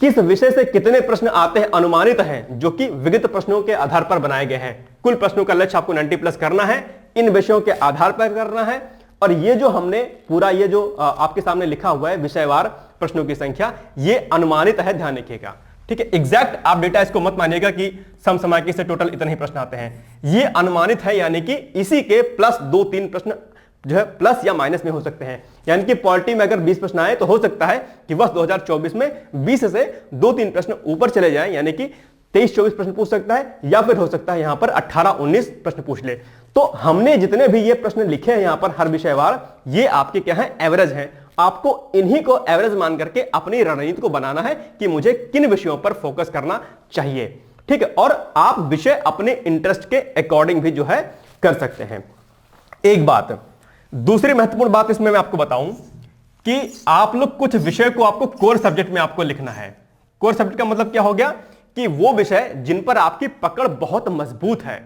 किस विषय से कितने प्रश्न आते हैं अनुमानित हैं, जो कि विगत प्रश्नों के आधार पर बनाए गए हैं, कुल प्रश्नों का लक्ष्य आपको 90 प्लस करना है, इन विषयों के आधार पर करना है। और ये जो हमने पूरा ये जो आपके सामने लिखा हुआ है विषयवार प्रश्नों की संख्या, ये अनुमानित है, ध्यान रखिएगा, ठीक है। एग्जैक्ट आप डेटा इसको मत मानिएगा कि समसामयिकी से टोटल इतने ही प्रश्न आते हैं, ये अनुमानित है, यानी कि इसी के प्लस 2-3 प्रश्न जो है प्लस या माइनस में हो सकते हैं। यानी कि पॉलिटी में अगर 20 प्रश्न आए तो हो सकता है कि वर्ष 2024 में 20 से 2-3 प्रश्न ऊपर चले जाएं, यानी कि 23-24 प्रश्न पूछ सकता है, या फिर हो सकता है यहां पर 18-19 प्रश्न पूछ ले। तो हमने जितने भी ये प्रश्न लिखे हैं यहां पर हर विषयवार, ये आपके क्या है, एवरेज है। आपको इन्हीं को एवरेज मान करके अपनी रणनीति को बनाना है कि मुझे किन विषयों पर फोकस करना चाहिए, ठीक है। और आप विषय अपने इंटरेस्ट के अकॉर्डिंग भी जो है कर सकते हैं। एक बात, दूसरी महत्वपूर्ण बात इसमें मैं आपको बताऊं कि आप लोग कुछ विषय को आपको कोर सब्जेक्ट में आपको लिखना है। कोर सब्जेक्ट का मतलब क्या हो गया कि वो विषय जिन पर आपकी पकड़ बहुत मजबूत है।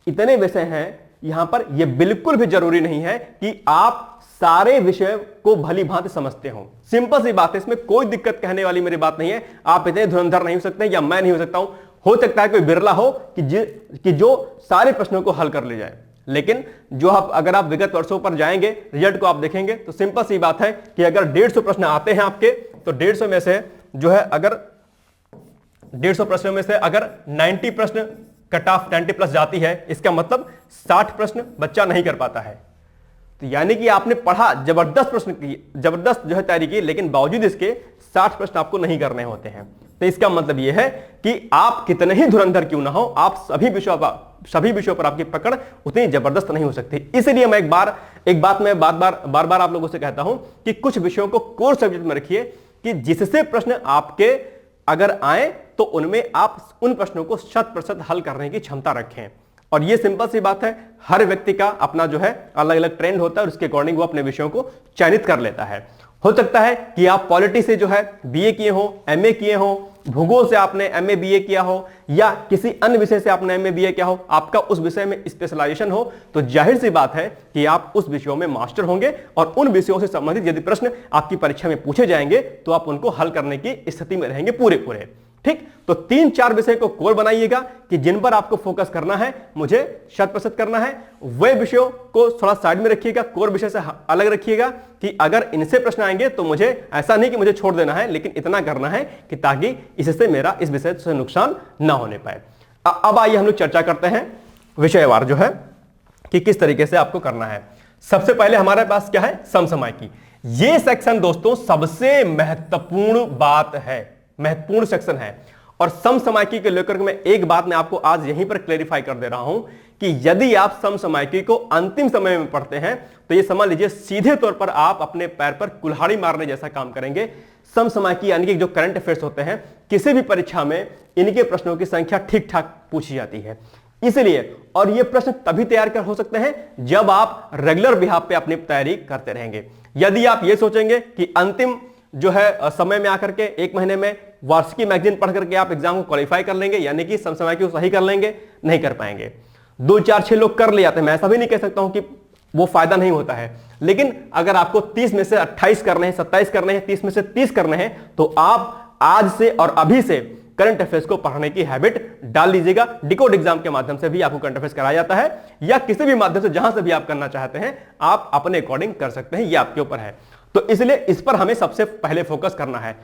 इतने विषय हैं यहां पर, यह बिल्कुल भी जरूरी नहीं है कि आप सारे विषय को भली भांति समझते हो। सिंपल सी बात है, इसमें कोई दिक्कत कहने वाली मेरी बात नहीं है। आप इतने धुरंधर नहीं हो सकते, या मैं नहीं हो सकता हूं। हो सकता है कोई बिरला हो कि जो सारे प्रश्नों को हल कर ले जाए, लेकिन जो आप अगर आप विगत वर्षों पर जाएंगे, रिजल्ट को आप देखेंगे, तो सिंपल सी बात है कि अगर 150 प्रश्न आते हैं आपके, तो 150 में से जो है अगर 150 प्रश्नों में से अगर 90 प्रश्न कट ऑफ 90 प्लस जाती है, इसका मतलब 60 प्रश्न बच्चा नहीं कर पाता है। तो यानी कि आपने पढ़ा, जबरदस्त प्रश्न की, जबरदस्त जो है तैयारी की, लेकिन बावजूद इसके 60 प्रश्न आपको नहीं करने होते हैं। तो इसका मतलब यह है कि आप कितने ही धुरंधर क्यों ना हो, आप सभी विषयों पर आपकी पकड़ उतनी जबरदस्त नहीं हो सकती। इसलिए मैं एक बात मैं बार बार आप लोगों से कहता हूं कि कुछ विषयों को कोर सब्जेक्ट में रखिए, कि जिससे प्रश्न आपके अगर आए तो उनमें आप उन प्रश्नों को 100% हल करने की क्षमता रखें। और ये सिंपल सी बात है, हर व्यक्ति का अपना जो है अलग अलग ट्रेंड होता है और उसके अकॉर्डिंग वो अपने विषयों को चयनित कर लेता है। हो सकता है कि आप पॉलिटी से जो है बीए किए हो, एमए किए हो, भूगोल से आपने एमए बीए किया हो, या किसी अन्य विषय से आपने एमए बीए किया हो, आपका उस विषय में स्पेशलाइजेशन हो, तो जाहिर सी बात है कि आप उस विषयों में मास्टर होंगे और उन विषयों से संबंधित यदि प्रश्न आपकी परीक्षा में पूछे जाएंगे तो आप उनको हल करने की स्थिति में रहेंगे पूरे। ठीक, तो 3-4 विषय को कोर बनाइएगा कि जिन पर आपको फोकस करना है, मुझे 100% करना है। वे विषयों को थोड़ा साइड में रखिएगा, कोर विषय से अलग रखिएगा कि अगर इनसे प्रश्न आएंगे तो मुझे ऐसा नहीं कि मुझे छोड़ देना है, लेकिन इतना करना है कि ताकि इससे मेरा इस विषय से नुकसान ना होने पाए। अब आइए हम लोग चर्चा करते हैं विषयवार जो है कि किस तरीके से आपको करना है। सबसे पहले हमारे पास क्या है, समसामयिकी। ये सेक्शन दोस्तों सबसे महत्वपूर्ण बात है, महत्वपूर्ण सेक्शन है। और समसामयिकी के लेकर मैं एक बात मैं आपको आज यहीं पर क्लेरिफाई कर दे रहा हूं कि यदि आप समसामयिकी को अंतिम समय में पढ़ते हैं तो ये समझ लीजिए सीधे तौर पर आप अपने पैर पर कुल्हाड़ी मारने जैसा काम करेंगे। समसामयिकी यानी कि जो करंट अफेयर्स होते हैं, किसी भी परीक्षा में इनके प्रश्नों की संख्या ठीक ठाक पूछी जाती है। इसलिए, और ये प्रश्न तभी तैयार कर हो सकते हैं जब आप रेगुलर बिहाफ पे अपनी तैयारी करते रहेंगे। यदि आप ये सोचेंगे कि अंतिम जो है समय में आकर के 1 महीने में वार्षिकी मैगजीन पढ़ करके आप एग्जाम को क्वालिफाई कर लेंगे, यानी कि समसमय सही कर लेंगे? नहीं कर पाएंगे। 2 4 6 लोग कर ले जाते हैं, मैं ऐसा भी नहीं कह सकता हूं कि वो फायदा नहीं होता है, लेकिन अगर आपको 30 में से 28 करने हैं, 27 करने हैं, 30 में से 30 करने हैं, तो आप आज से और अभी से करंट अफेयर्स को पढ़ने की हैबिट डाल लीजिएगा। डिकोड एग्जाम के माध्यम से भी आपको करंट अफेयर्स कराया जाता है, या किसी भी माध्यम से जहां से भी आप करना चाहते हैं आप अपने अकॉर्डिंग कर सकते हैं, ये आपके ऊपर है। तो इसलिए इस पर हमें सबसे पहले फोकस करना है।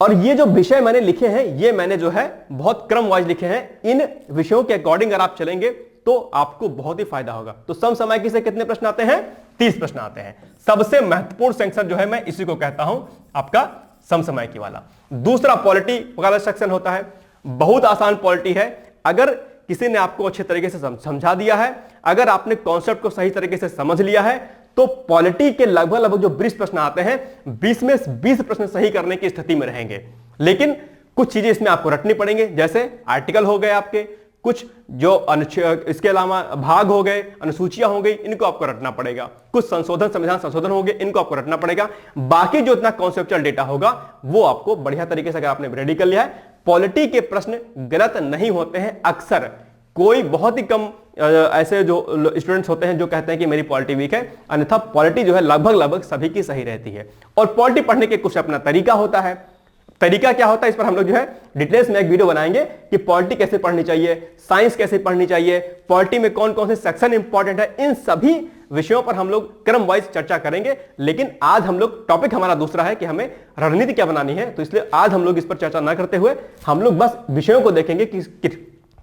और ये जो विषय मैंने लिखे हैं, ये मैंने जो है बहुत क्रम वाइज लिखे हैं। इन विषयों के अकॉर्डिंग अगर आप चलेंगे तो आपको बहुत ही फायदा होगा। तो समसामयिकी से कितने प्रश्न आते हैं? 30 प्रश्न आते हैं। सबसे महत्वपूर्ण सेक्शन जो है मैं इसी को कहता हूं आपका समसामयिकी वाला। दूसरा पॉलिटी वाला सेक्शन होता है, बहुत आसान पॉलिटी है। अगर किसी ने आपको अच्छे तरीके से समझा दिया है, अगर आपने कॉन्सेप्ट को सही तरीके से समझ लिया है, तो पॉलिटी के लगभग जो 20 प्रश्न आते हैं, 20 में 20 प्रश्न सही करने की स्थिति में रहेंगे। लेकिन कुछ चीजें इसमें आपको रटनी पड़ेंगे, जैसे आर्टिकल हो गए आपके, कुछ जो इसके अलावा भाग हो गए, अनुसूचियां हो गई, इनको आपको रटना पड़ेगा। कुछ संशोधन, संविधान संशोधन हो गए, इनको आपको रटना पड़ेगा। बाकी जो इतना कॉन्सेप्चुअल डेटा होगा वो आपको बढ़िया तरीके से अगर आपने रेडी कर लिया है। पॉलिटी के प्रश्न गलत नहीं होते हैं अक्सर, कोई बहुत ही कम ऐसे जो स्टूडेंट्स होते हैं जो कहते हैं कि मेरी पॉलिटी वीक है, अन्यथा पॉलिटी जो है लगभग सभी की सही रहती है। और पॉलिटी पढ़ने के कुछ अपना तरीका होता है। तरीका क्या होता है, इस पर हम लोग जो है डिटेल्स में एक वीडियो बनाएंगे कि पॉलिटी कैसे पढ़नी चाहिए, साइंस कैसे पढ़नी चाहिए, पॉलिटी में कौन कौन से सेक्शन इंपॉर्टेंट है, इन सभी विषयों पर हम लोग क्रम वाइज चर्चा करेंगे। लेकिन आज हम लोग, टॉपिक हमारा दूसरा है कि हमें रणनीति क्या बनानी है, तो इसलिए आज हम लोग इस पर चर्चा ना करते हुए हम लोग बस विषयों को देखेंगे कि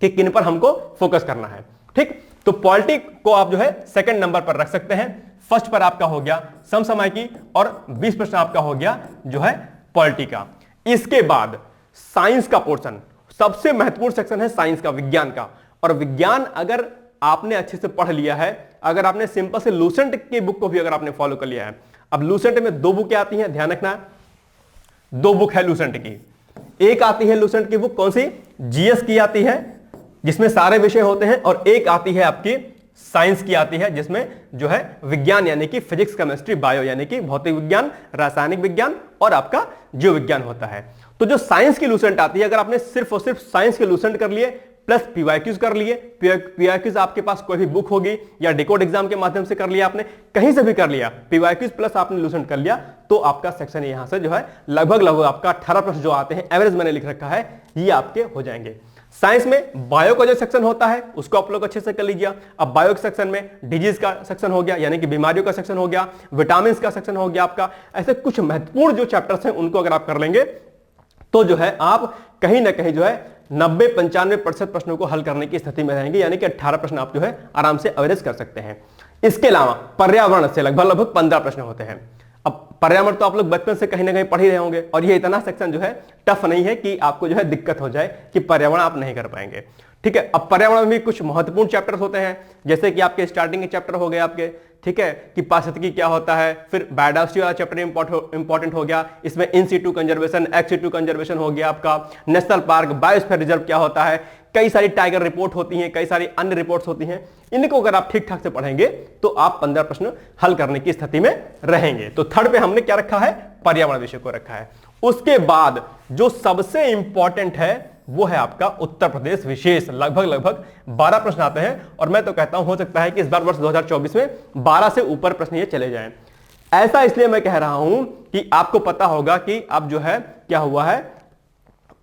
किन पर हमको फोकस करना है। ठीक, तो पॉलिटी को आप जो है सेकंड नंबर पर रख सकते हैं। फर्स्ट पर आपका हो गया समसामयिकी और 20 प्रश्न आपका हो गया जो है पॉलिटी का। इसके बाद साइंस का पोर्शन, सबसे महत्वपूर्ण सेक्शन है साइंस का, विज्ञान का। और विज्ञान अगर आपने अच्छे से पढ़ लिया है, अगर आपने सिंपल से लूसेंट की बुक को भी अगर आपने फॉलो कर लिया है, अब लूसेंट में 2 बुकें आती हैं, ध्यान रखना, 2 बुक है लूसेंट की। एक आती है लूसेंट की बुक, कौन सी? जीएस की आती है, जिसमें सारे विषय होते हैं, और एक आती है आपकी साइंस की आती है, जिसमें जो है विज्ञान यानी कि फिजिक्स, केमिस्ट्री, बायो यानी कि भौतिक विज्ञान, रासायनिक विज्ञान और आपका जीव विज्ञान होता है। तो जो साइंस की लूसेंट आती है, अगर आपने सिर्फ और सिर्फ साइंस के लूसेंट कर लिए प्लस पीवाईक्यूज कर लिए, पीवाईक्यूज आपके पास कोई भी बुक होगी या डिकोड एग्जाम के माध्यम से कर लिया, आपने कहीं से भी कर लिया, पीवाईक्यूज प्लस आपने लूसेंट कर लिया, तो आपका सेक्शन यहां से जो है लगभग आपका 18 प्रश्न जो आते हैं, एवरेज मैंने लिख रखा है, ये आपके हो जाएंगे। साइंस में बायो का जो सेक्शन होता है उसको आप लोग अच्छे से कर लीजिए। अब बायो के सेक्शन में डिजीज का सेक्शन हो गया, यानी कि बीमारियों का सेक्शन हो गया, विटामिन का सेक्शन हो गया आपका। ऐसे कुछ महत्वपूर्ण जो चैप्टर्स हैं उनको अगर आप कर लेंगे तो जो है आप कहीं ना कहीं जो है 90-95% प्रश्नों को हल करने की स्थिति में रहेंगे, यानी कि 18 प्रश्न आप जो है आराम से एवरेज कर सकते हैं। इसके अलावा पर्यावरण से लगभग 15 प्रश्न होते हैं। अब पर्यावरण तो आप लोग बचपन से कहीं ना कहीं पढ़ ही रहे होंगे, और ये इतना सेक्शन जो है टफ नहीं है कि आपको जो है दिक्कत हो जाए कि पर्यावरण आप नहीं कर पाएंगे। ठीक है, अब पर्यावरण में भी कुछ महत्वपूर्ण चैप्टर्स होते हैं, जैसे कि आपके स्टार्टिंग के चैप्टर हो गए आपके, ठीक है, कि पारिस्थितिकी क्या होता है, फिर बायोडायवर्सिटी वाला चैप्टर इंपॉर्टेंट हो गया, इसमें in situ conservation, ex situ conservation हो गया आपका, नेशनल पार्क, बायोस्फीयर रिजर्व क्या होता है, कई सारी टाइगर रिपोर्ट होती हैं, कई सारी अन्य रिपोर्ट्स होती हैं। इनको अगर आप ठीक ठाक से पढ़ेंगे तो आप 15 प्रश्न हल करने की स्थिति में रहेंगे। तो थर्ड पे हमने क्या रखा है? पर्यावरण विषय को रखा है। उसके बाद जो सबसे इंपॉर्टेंट है वो है आपका उत्तर प्रदेश विशेष, लगभग 12 प्रश्न आते हैं, और मैं तो कहता हूं हो सकता है कि इस बार वर्ष 2024 में 12 से ऊपर प्रश्न ये चले जाएं। ऐसा इसलिए मैं कह रहा हूं कि आपको पता होगा कि अब जो है क्या हुआ है,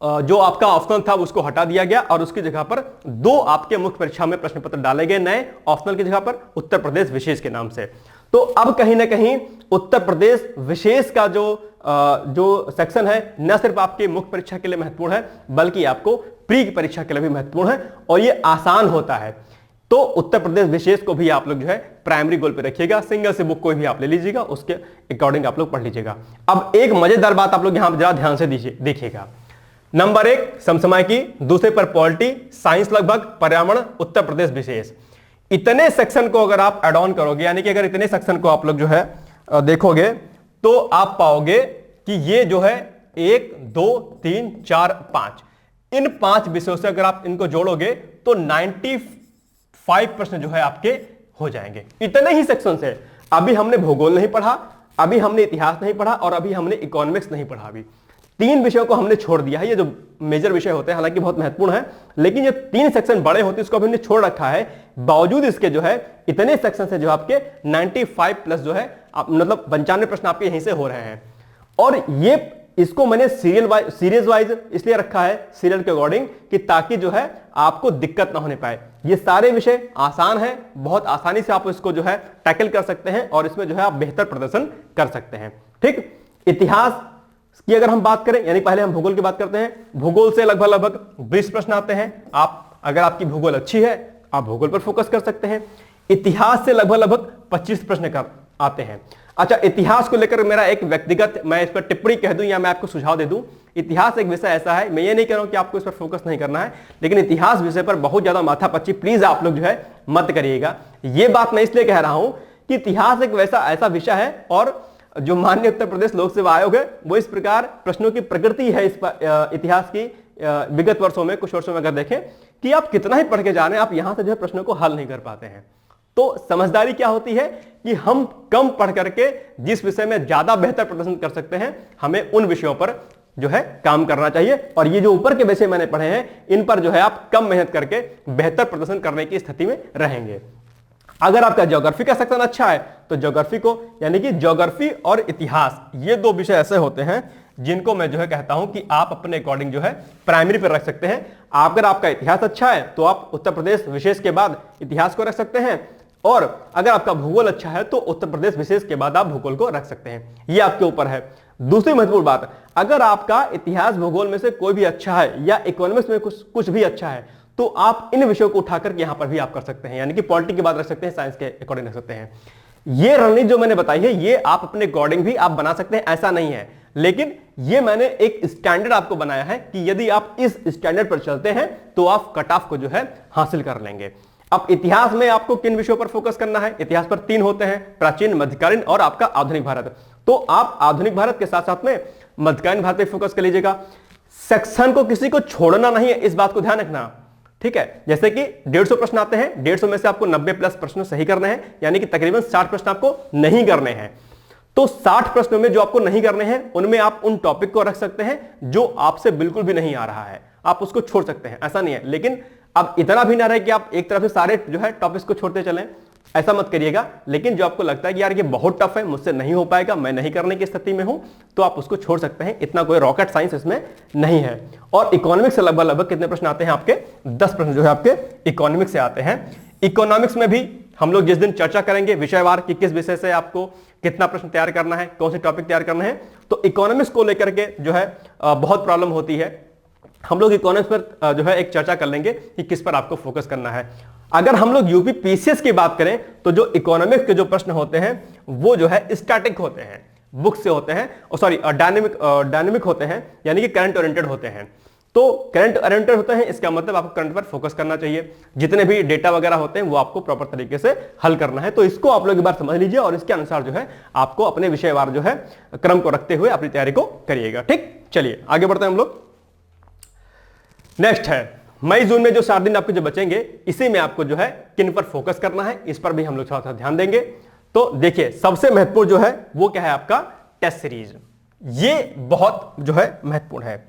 जो आपका ऑप्शनल था उसको हटा दिया गया और उसकी जगह पर 2 आपके मुख्य परीक्षा में प्रश्न पत्र डाले गए नए, ऑप्शनल की जगह पर उत्तर प्रदेश विशेष के नाम से। तो अब कहीं ना कहीं उत्तर प्रदेश विशेष का जो सेक्शन है न सिर्फ आपकी मुख्य परीक्षा के लिए महत्वपूर्ण है, बल्कि आपको प्री की परीक्षा के लिए भी महत्वपूर्ण है, और ये आसान होता है। तो उत्तर प्रदेश विशेष को भी आप लोग जो है प्राइमरी गोल पे रखिएगा, सिंगल से बुक कोई भी आप ले लीजिएगा, उसके अकॉर्डिंग आप लोग पढ़ लीजिएगा। अब एक मजेदार बात आप लोग यहां जरा ध्यान से देखिएगा। नंबर 1 समसामयिकी, दूसरे पर पॉलिटी, साइंस लगभग, पर्यावरण, उत्तर प्रदेश विशेष। इतने सेक्शन को अगर आप एड ऑन करोगे, यानी कि अगर इतने सेक्शन को आप लोग जो है देखोगे, तो आप पाओगे कि ये जो है 1 2 3 4 5, इन 5 विषयों से अगर आप इनको जोड़ोगे तो 95% जो है आपके हो जाएंगे। इतने ही सेक्शन से। अभी हमने भूगोल नहीं पढ़ा, अभी हमने इतिहास नहीं पढ़ा, और अभी हमने इकोनॉमिक्स नहीं पढ़ा। अभी 3 विषयों को हमने छोड़ दिया है। ये जो मेजर विषय होते हैं हालांकि बहुत महत्वपूर्ण है, लेकिन ये 3 सेक्शन बड़े होते हैं इसको हमने छोड़ रखा है। बावजूद इसके जो है इतने सेक्शन से जो आपके 95 प्लस जो है मतलब 95 प्रश्न आपके यहीं से हो रहे हैं। और ये इसको मैंने सीरीज वाइज इसलिए रखा है, सीरियल के अकॉर्डिंग, कि ताकि जो है आपको दिक्कत ना होने पाए। ये सारे विषय आसान है, बहुत आसानी से आप इसको जो है टैकल कर सकते हैं और इसमें जो है आप बेहतर प्रदर्शन कर सकते हैं। ठीक, इतिहास की अगर हम बात करें, यानी पहले हम भूगोल की बात करते हैं। भूगोल से लगभग 20 प्रश्न आते हैं। आप अगर आपकी भूगोल अच्छी है आप भूगोल पर फोकस कर सकते हैं। इतिहास से लगभग 25 प्रश्न कर आते हैं। अच्छा, इतिहास को लेकर मेरा एक व्यक्तिगत, मैं इस पर टिप्पणी कह दूं या मैं आपको सुझाव दे दूं, इतिहास एक विषय ऐसा है, मैं ये नहीं कह रहा हूं कि आपको इस पर फोकस नहीं करना है, लेकिन इतिहास विषय पर बहुत ज्यादा माथापच्ची प्लीज आप लोग जो है मत करिएगा। ये बात मैं इसलिए कह रहा हूं कि इतिहास एक ऐसा विषय है, और जो माननीय उत्तर प्रदेश लोक सेवा आयोग है वो इस प्रकार प्रश्नों की प्रकृति है इस इतिहास की विगत वर्षों में, कुछ वर्षों में अगर देखें कि आप कितना ही पढ़ के जा रहे हैं, आप यहां से जो है प्रश्नों को हल नहीं कर पाते हैं। तो समझदारी क्या होती है कि हम कम पढ़ करके जिस विषय में ज्यादा बेहतर प्रदर्शन कर सकते हैं, हमें उन विषयों पर जो है काम करना चाहिए। और ये जो ऊपर के विषय मैंने पढ़े हैं, इन पर जो है आप कम मेहनत करके बेहतर प्रदर्शन करने की स्थिति में रहेंगे। अगर आपका ज्योग्राफी का सेक्शन अच्छा है तो ज्योग्राफी को, यानी कि ज्योग्राफी और इतिहास, ये 2 विषय ऐसे होते हैं जिनको मैं जो है कहता हूं कि आप अपने अकॉर्डिंग जो है प्राइमरी पर रख सकते हैं। अगर आपका इतिहास अच्छा है तो आप उत्तर प्रदेश विशेष के बाद इतिहास को रख सकते हैं, और अगर आपका भूगोल अच्छा है तो उत्तर प्रदेश विशेष के बाद आप भूगोल को रख सकते हैं। ये आपके ऊपर है। दूसरी महत्वपूर्ण बात, अगर आपका इतिहास भूगोल में से कोई भी अच्छा है या इकोनॉमिक्स में कुछ भी अच्छा है, तो आप इन विषयों को उठाकर यहां पर भी आप कर सकते हैं, यानी कि पॉलिटी की बात रख सकते हैं, साइंस के अकॉर्डिंग रख सकते हैं। ये रणनीति जो मैंने बताई है ये आप अपने अकॉर्डिंग भी आप बना सकते हैं, ऐसा नहीं है, लेकिन ये मैंने एक स्टैंडर्ड आपको बनाया है कि यदि आप इस स्टैंडर्ड पर चलते हैं तो आप कट ऑफ को जो है हासिल कर लेंगे। अब इतिहास में आपको किन विषयों पर फोकस करना है? इतिहास पर 3 होते हैं, प्राचीन, मध्यकालीन और आपका आधुनिक भारत। तो आप आधुनिक भारत के साथ साथ में मध्यकालीन भारत पर फोकस कर लीजिएगा। सेक्शन को किसी को छोड़ना नहीं है, इस बात को ध्यान रखना। ठीक है, जैसे कि 150 प्रश्न आते हैं, 150 में से आपको 90 प्लस प्रश्न सही करने हैं, यानी कि तकरीबन 60 प्रश्न आपको नहीं करने हैं। तो 60 प्रश्नों में जो आपको नहीं करने हैं उनमें आप उन टॉपिक को रख सकते हैं जो आपसे बिल्कुल भी नहीं आ रहा है, आप उसको छोड़ सकते हैं, ऐसा नहीं है। लेकिन अब इतना भी ना रहे कि आप एक तरफ से सारे जो है टॉपिक्स को छोड़ते चलें, ऐसा मत करिएगा। लेकिन जो आपको लगता है कि यार ये बहुत टफ है, मुझसे नहीं हो पाएगा, मैं नहीं करने की स्थिति में हूं, तो आप उसको छोड़ सकते हैं। इतना कोई रॉकेट साइंस इसमें नहीं है। और इकोनॉमिक्स से लगभग कितने प्रश्न आते हैं आपके? 10 प्रश्न जो है आपके इकोनॉमिक्स से आते हैं। इकोनॉमिक्स में भी हम लोग जिस दिन चर्चा करेंगे विषयवार कि किस विषय से आपको कितना प्रश्न तैयार करना है, कौन से टॉपिक तैयार करना है, तो इकोनॉमिक्स को लेकर के जो है बहुत प्रॉब्लम होती है। हम लोग इकोनॉमिक्स पर जो है एक चर्चा कर लेंगे कि किस पर आपको फोकस करना है। अगर हम लोग यूपी पीसीएस की बात करें तो जो इकोनॉमिक्स के जो प्रश्न होते हैं वो जो है स्टैटिक होते हैं, बुक से होते हैं, सॉरी डायनेमिक होते हैं, यानी कि करंट ओरिएंटेड होते हैं। तो करंट ओरिएंटेड होते हैं, इसका मतलब आपको करंट पर फोकस करना चाहिए। जितने भी डेटा वगैरह होते हैं वो आपको प्रॉपर तरीके से हल करना है। तो इसको आप लोग एक बार समझ लीजिए और इसके अनुसार जो है आपको अपने विषयवार जो है क्रम को रखते हुए अपनी तैयारी को करिएगा। ठीक, चलिए आगे बढ़ते हैं हम लोग। नेक्स्ट है मई जून में जो 7 दिन आपके जो बचेंगे, इसी में आपको जो है किन पर फोकस करना है, इस पर भी हम लोग थोड़ा सा ध्यान देंगे। तो देखिए सबसे महत्वपूर्ण जो है वो क्या है? आपका टेस्ट सीरीज। ये बहुत जो है महत्वपूर्ण है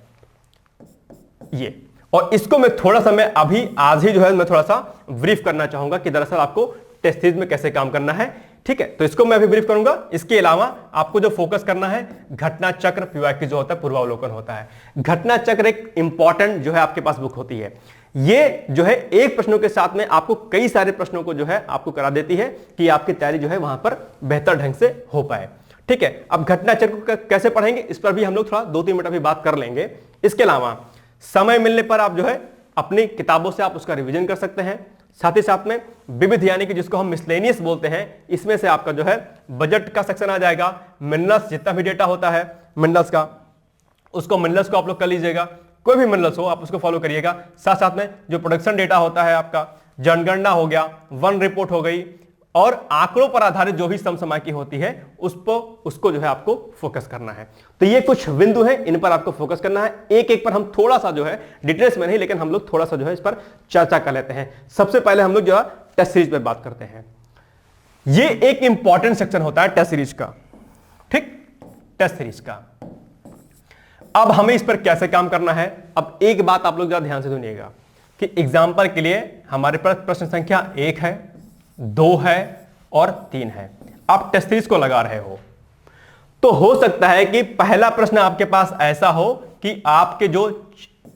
ये, और इसको मैं थोड़ा सा मैं अभी आज ही जो है मैं थोड़ा सा ब्रीफ करना चाहूंगा कि दरअसल आपको टेस्ट सीरीज में कैसे काम करना है। ठीक है, तो इसको मैं अभी ब्रीफ करूंगा। इसके अलावा आपको जो फोकस करना है घटना चक्र पीवाईक्यू जो होता है, पूर्वावलोकन होता है। घटना चक्र एक इंपॉर्टेंट जो है आपके पास बुक होती है। ये जो है एक प्रश्नों के साथ में आपको कई सारे प्रश्नों को जो है आपको करा देती है कि आपकी तैयारी जो है वहां पर बेहतर ढंग से हो पाए। ठीक है, अब घटना चक्र कैसे पढ़ेंगे इस पर भी हम लोग थोड़ा 2-3 मिनट अभी बात कर लेंगे। इसके अलावा समय मिलने पर आप जो है अपनी किताबों से आप उसका रिवीजन कर सकते हैं। साथ ही साथ में विविध, यानी कि जिसको हम मिसलेनियस बोलते हैं, इसमें से आपका जो है बजट का सेक्शन आ जाएगा। मिनरल्स, जितना भी डेटा होता है मिनरल्स का, उसको मिनरल्स को आप लोग कर लीजिएगा। कोई भी मिनरल्स हो आप उसको फॉलो करिएगा। साथ साथ में जो प्रोडक्शन डेटा होता है आपका, जनगणना हो गया, वन रिपोर्ट हो गई, और आंकड़ों पर आधारित जो भी समसामयिकी होती है उसको जो है आपको फोकस करना है। तो ये कुछ बिंदु हैं, इन पर आपको फोकस करना है। एक एक पर हम थोड़ा सा जो है डिटेल्स में नहीं, लेकिन हम लोग थोड़ा सा जो है इस पर चर्चा कर लेते हैं। सबसे पहले हम लोग जो है टेस्ट सीरीज पर बात करते हैं। ये एक इंपॉर्टेंट सेक्शन होता है टेस्ट सीरीज का। ठीक, टेस्ट सीरीज का अब हमें इस पर कैसे काम करना है, अब एक बात आप लोग जरा ध्यान से सुनिएगा कि एग्जाम्पल के लिए हमारे पास प्रश्न संख्या 1 है, 2 है और 3 है। आप टेस्ट सीरीज को लगा रहे हो तो हो सकता है कि पहला प्रश्न आपके पास ऐसा हो कि आपके जो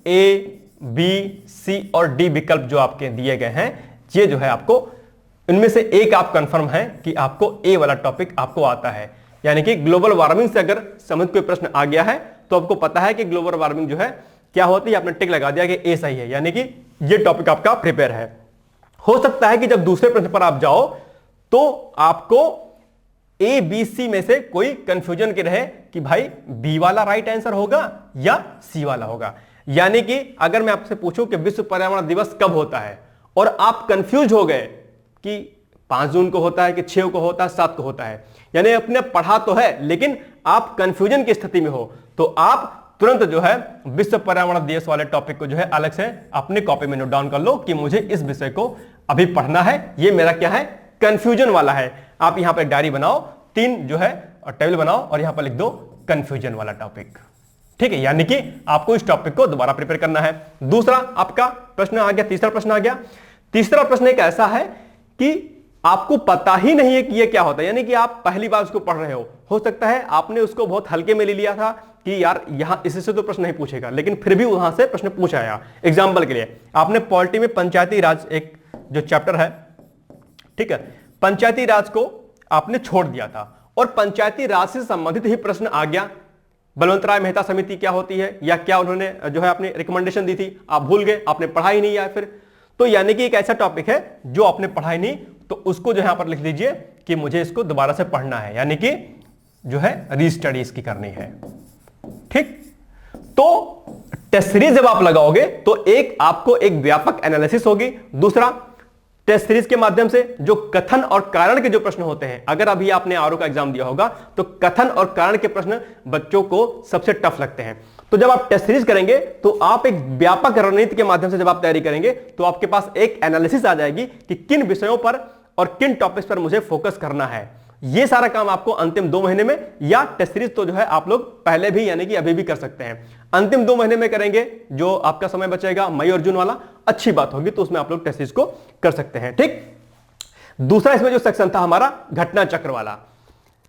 ए, बी, सी और डी विकल्प जो आपके दिए गए हैं, ये जो है आपको इनमें से एक आप कंफर्म है कि आपको ए वाला टॉपिक आपको आता है। यानी कि ग्लोबल वार्मिंग से अगर समझ कोई प्रश्न आ गया है तो आपको पता है कि ग्लोबल वार्मिंग जो है क्या होती है, आपने टिक लगा दिया कि ए सही है, यानी कि ये टॉपिक आपका प्रिपेयर है। हो सकता है कि जब दूसरे प्रश्न पर आप जाओ तो आपको ए, बी, सी में से कोई कंफ्यूजन के रहे कि भाई बी वाला राइट आंसर होगा या सी वाला होगा। यानी कि अगर मैं आपसे पूछूं कि विश्व पर्यावरण दिवस कब होता है और आप कंफ्यूज हो गए कि 5 जून को होता है कि 6 को होता है, 7 को होता है, यानी अपने पढ़ा तो है लेकिन आप कंफ्यूजन की स्थिति में हो, तो आप तुरंत जो है विश्व पर्यावरण दिवस वाले टॉपिक को जो है अलग से अपनी कॉपी में नोट डाउन कर लो कि मुझे इस विषय को अभी पढ़ना है, ये मेरा क्या है, कंफ्यूजन वाला है। आप यहां पर डायरी बनाओ, 3 जो है और टेबल बनाओ और यहां पर लिख दो कंफ्यूजन वाला टॉपिक। ठीक है, यानी कि आपको इस टॉपिक को दोबारा प्रिपेयर करना है। दूसरा आपका प्रश्न आ गया, तीसरा प्रश्न आ गया। तीसरा प्रश्न एक ऐसा है कि आपको पता ही नहीं है कि ये क्या होता है, यानी कि आप पहली बार उसको पढ़ रहे हो सकता है आपने उसको बहुत हल्के में ले लिया था कि यार यहां इससे तो प्रश्न नहीं पूछेगा, लेकिन फिर भी वहां से प्रश्न पूछा आया। एग्जाम्पल के लिए आपने पॉलिटी में पंचायती राज एक जो चैप्टर है, ठीक है, पंचायती राज को आपने छोड़ दिया था और पंचायती राज से संबंधित ही प्रश्न आ गया। बलवंतराय मेहता समिति क्या होती है या क्या उन्होंने जो है अपनी रिकमेंडेशन दी थी, आप भूल गए, आपने पढ़ा ही नहीं, या फिर तो यानी कि एक ऐसा टॉपिक है जो आपने पढ़ा ही नहीं, तो उसको जो यहां पर लिख लीजिए कि मुझे इसको दोबारा से पढ़ना है, यानी कि जो है रीस्टडी इसकी करनी है। ठीक, तो टेस्ट सीरीज जब आप लगाओगे तो एक आपको एक व्यापक एनालिसिस होगी। दूसरा, टेस्ट सीरीज के माध्यम से जो कथन और कारण के जो प्रश्न होते हैं, अगर अभी आपने आरओ का एग्जाम दिया होगा तो कथन और कारण के प्रश्न बच्चों को सबसे टफ लगते हैं। तो जब आप टेस्ट सीरीज करेंगे तो आप एक व्यापक रणनीति के माध्यम से जब आप तैयारी करेंगे तो आपके पास एक एनालिसिस आ जाएगी कि किन विषयों पर और किन टॉपिक्स पर मुझे फोकस करना है। ये सारा काम आपको अंतिम 2 महीने में, या टेस्ट सीरीज तो जो है आप लोग पहले भी यानी कि अभी भी कर सकते हैं, अंतिम 2 महीने में करेंगे। जो आपका समय बचेगा मई और जून वाला, अच्छी बात होगी, तो उसमें आप लोग टेस्ट सीरीज को कर सकते हैं। ठीक, दूसरा इसमें जो सेक्शन था हमारा घटना चक्र वाला,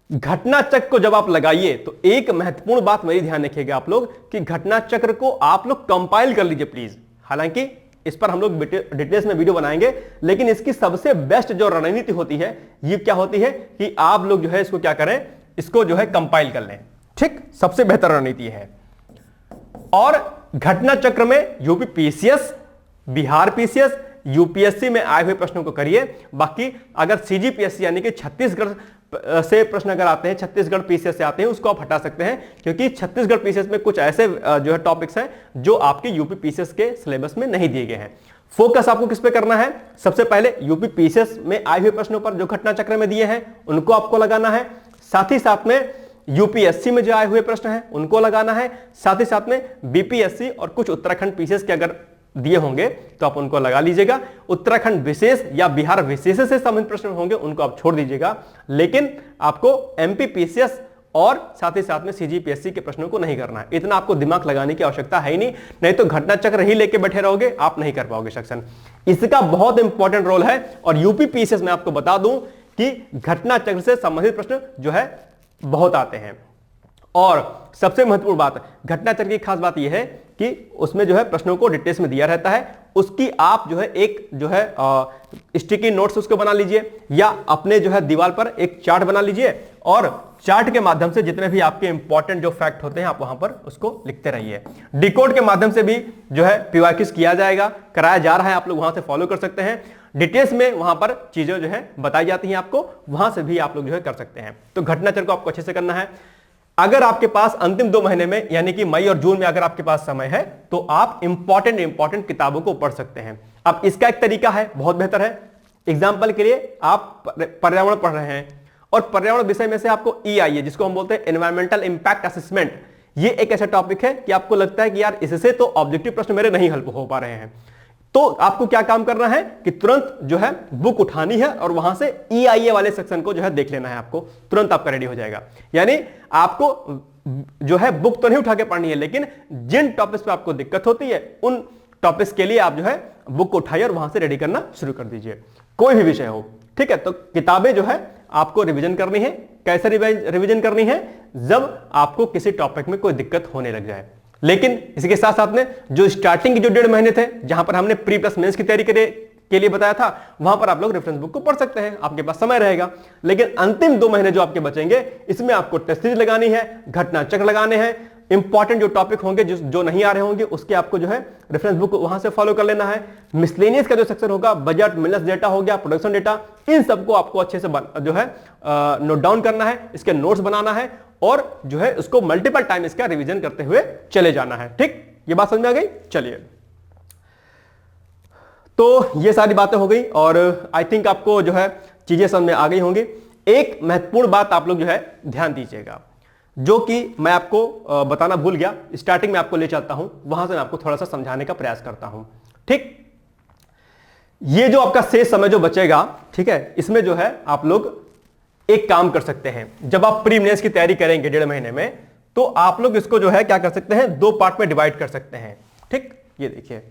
घटना चक्र को जब आप लगाइए तो एक महत्वपूर्ण बात मेरी ध्यान रखिएगा आप लोग कि घटना चक्र को आप लोग कंपाइल कर लीजिए प्लीज। हालांकि इस पर हम लोग डिटेल्स में वीडियो बनाएंगे, लेकिन इसकी सबसे बेस्ट जो रणनीति होती है ये क्या होती है कि आप लोग जो है इसको क्या करें, इसको जो है कंपाइल कर लें। ठीक, सबसे बेहतर रणनीति है। और घटना चक्र में UP PCS, Bihar PCS, UPSC में आए हुए प्रश्नों को करिए। बाकी अगर सीजीपीएससी यानी कि छत्तीसगढ़ से प्रश्न अगर आते हैं, छत्तीसगढ़ पीसीएस से आते हैं, उसको आप हटा सकते हैं, क्योंकि छत्तीसगढ़ पीसीएस में कुछ ऐसे जो है टॉपिक्स हैं जो आपके यूपी पीसीएस के सिलेबस में नहीं दिए गए हैं। फोकस आपको किस पे करना है, सबसे पहले यूपी पीसीएस में आए हुए प्रश्नों पर जो घटना चक्र में दिए हैं उनको आपको लगाना है, साथ ही साथ में यूपीएससी में जो आए हुए प्रश्न हैं उनको लगाना है, साथ ही साथ में बीपीएससी और कुछ उत्तराखंड पीसीएस के अगर दिए होंगे तो आप उनको लगा लीजिएगा। उत्तराखंड विशेष या बिहार विशेष से संबंधित प्रश्न होंगे उनको आप छोड़ दीजिएगा, लेकिन आपको एमपी पीसीएस और साथ ही साथ में सीजीपीएससी के प्रश्नों को नहीं करना है। इतना आपको दिमाग लगाने की आवश्यकता है ही नहीं तो घटना चक्र ही लेके बैठे रहोगे, आप नहीं कर पाओगे सेक्शन। इसका बहुत इंपॉर्टेंट रोल है। और यूपी पीसीएस में आपको बता दूं कि घटना चक्र से संबंधित प्रश्न जो है बहुत आते हैं। और सबसे महत्वपूर्ण बात घटना चक्र की खास बात यह है कि उसमें जो है प्रश्नों को डिटेल्स में दिया रहता है, उसकी आप जो है एक जो है स्टिकी नोट्स उसको बना लीजिए या अपने जो है दीवार पर एक चार्ट बना लीजिए और चार्ट के माध्यम से जितने भी आपके इंपॉर्टेंट जो फैक्ट होते हैं आप वहां पर उसको लिखते रहिए। डिकोड के माध्यम से भी जो है पीवाईक्यूज किया जाएगा, कराया जा रहा है, आप लोग वहां से फॉलो कर सकते हैं। डिटेल्स में वहां पर चीजें जो है बताई जाती हैं आपको, वहां से भी आप लोग जो है कर सकते हैं। तो घटना चक्र को आपको अच्छे से करना है। अगर आपके पास अंतिम 2 महीने में यानी कि मई और जून में अगर आपके पास समय है तो आप इंपॉर्टेंट किताबों को पढ़ सकते हैं। अब इसका एक तरीका है, बहुत बेहतर है। एग्जाम्पल के लिए आप पर्यावरण पढ़ रहे हैं और पर्यावरण विषय में से आपको EIA जिसको हम बोलते हैं एनवायरमेंटल इंपैक्ट असेसमेंट, ये एक ऐसा टॉपिक है कि आपको लगता है कि यार इससे तो ऑब्जेक्टिव प्रश्न मेरे नहीं हल हो पा रहे हैं, तो आपको क्या काम करना है कि तुरंत जो है बुक उठानी है और वहां से EIA वाले सेक्शन को जो है देख लेना है, आपको तुरंत आपका रेडी हो जाएगा। यानी आपको जो है बुक तो नहीं उठा के पढ़नी है, लेकिन जिन टॉपिक्स पे आपको दिक्कत होती है उन टॉपिक्स के लिए आप जो है बुक को उठाइए और वहां से रेडी करना शुरू कर दीजिए, कोई भी विषय हो। ठीक है, तो किताबें जो है आपको रिवीजन करनी है। कैसे रिवीजन करनी है? जब आपको किसी टॉपिक में कोई दिक्कत होने लग जाए। लेकिन इसके साथ साथ में जो स्टार्टिंग के जो 1.5 महीने थे, जहां पर हमने प्री प्लस मेंस की तैयारी के लिए बताया था, वहां पर आप लोग रेफरेंस बुक को पढ़ सकते हैं, आपके पास समय रहेगा। लेकिन अंतिम 2 महीने जो आपके बचेंगे, इसमें आपको टेस्ट सीरीज लगानी है, घटना चक्र लगाने हैं, इंपॉर्टेंट जो टॉपिक होंगे जो नहीं आ रहे होंगे उसके आपको जो है रेफरेंस बुक वहां से फॉलो कर लेना है। मिसलेनियस का जो सेक्शन होगा, बजट, मिलनेस डेटा हो गया, प्रोडक्शन डेटा, इन सबको आपको अच्छे से जो है नोट डाउन करना है, इसके नोट्स बनाना है और जो है उसको मल्टीपल टाइम इसका रिवीजन करते हुए चले जाना है। ठीक, ये बात समझ में आ गई? चलिए, तो ये सारी बातें हो गई और आई थिंक आपको जो है चीजें समझ में आ गई होंगी। एक महत्वपूर्ण बात आप लोग जो है ध्यान दीजिएगा, जो कि मैं आपको बताना भूल गया, स्टार्टिंग में आपको ले चलता हूं, वहां से मैं आपको थोड़ा सा समझाने का प्रयास करता हूं। ठीक, ये जो आपका शेष समय जो बचेगा, ठीक है, इसमें जो है आप लोग एक काम कर सकते हैं। जब आप प्री मेंस की तैयारी करेंगे 1.5 महीने में, तो आप लोग इसको जो है क्या कर सकते हैं, 2 पार्ट में डिवाइड कर सकते हैं। ठीक, ये देखिए,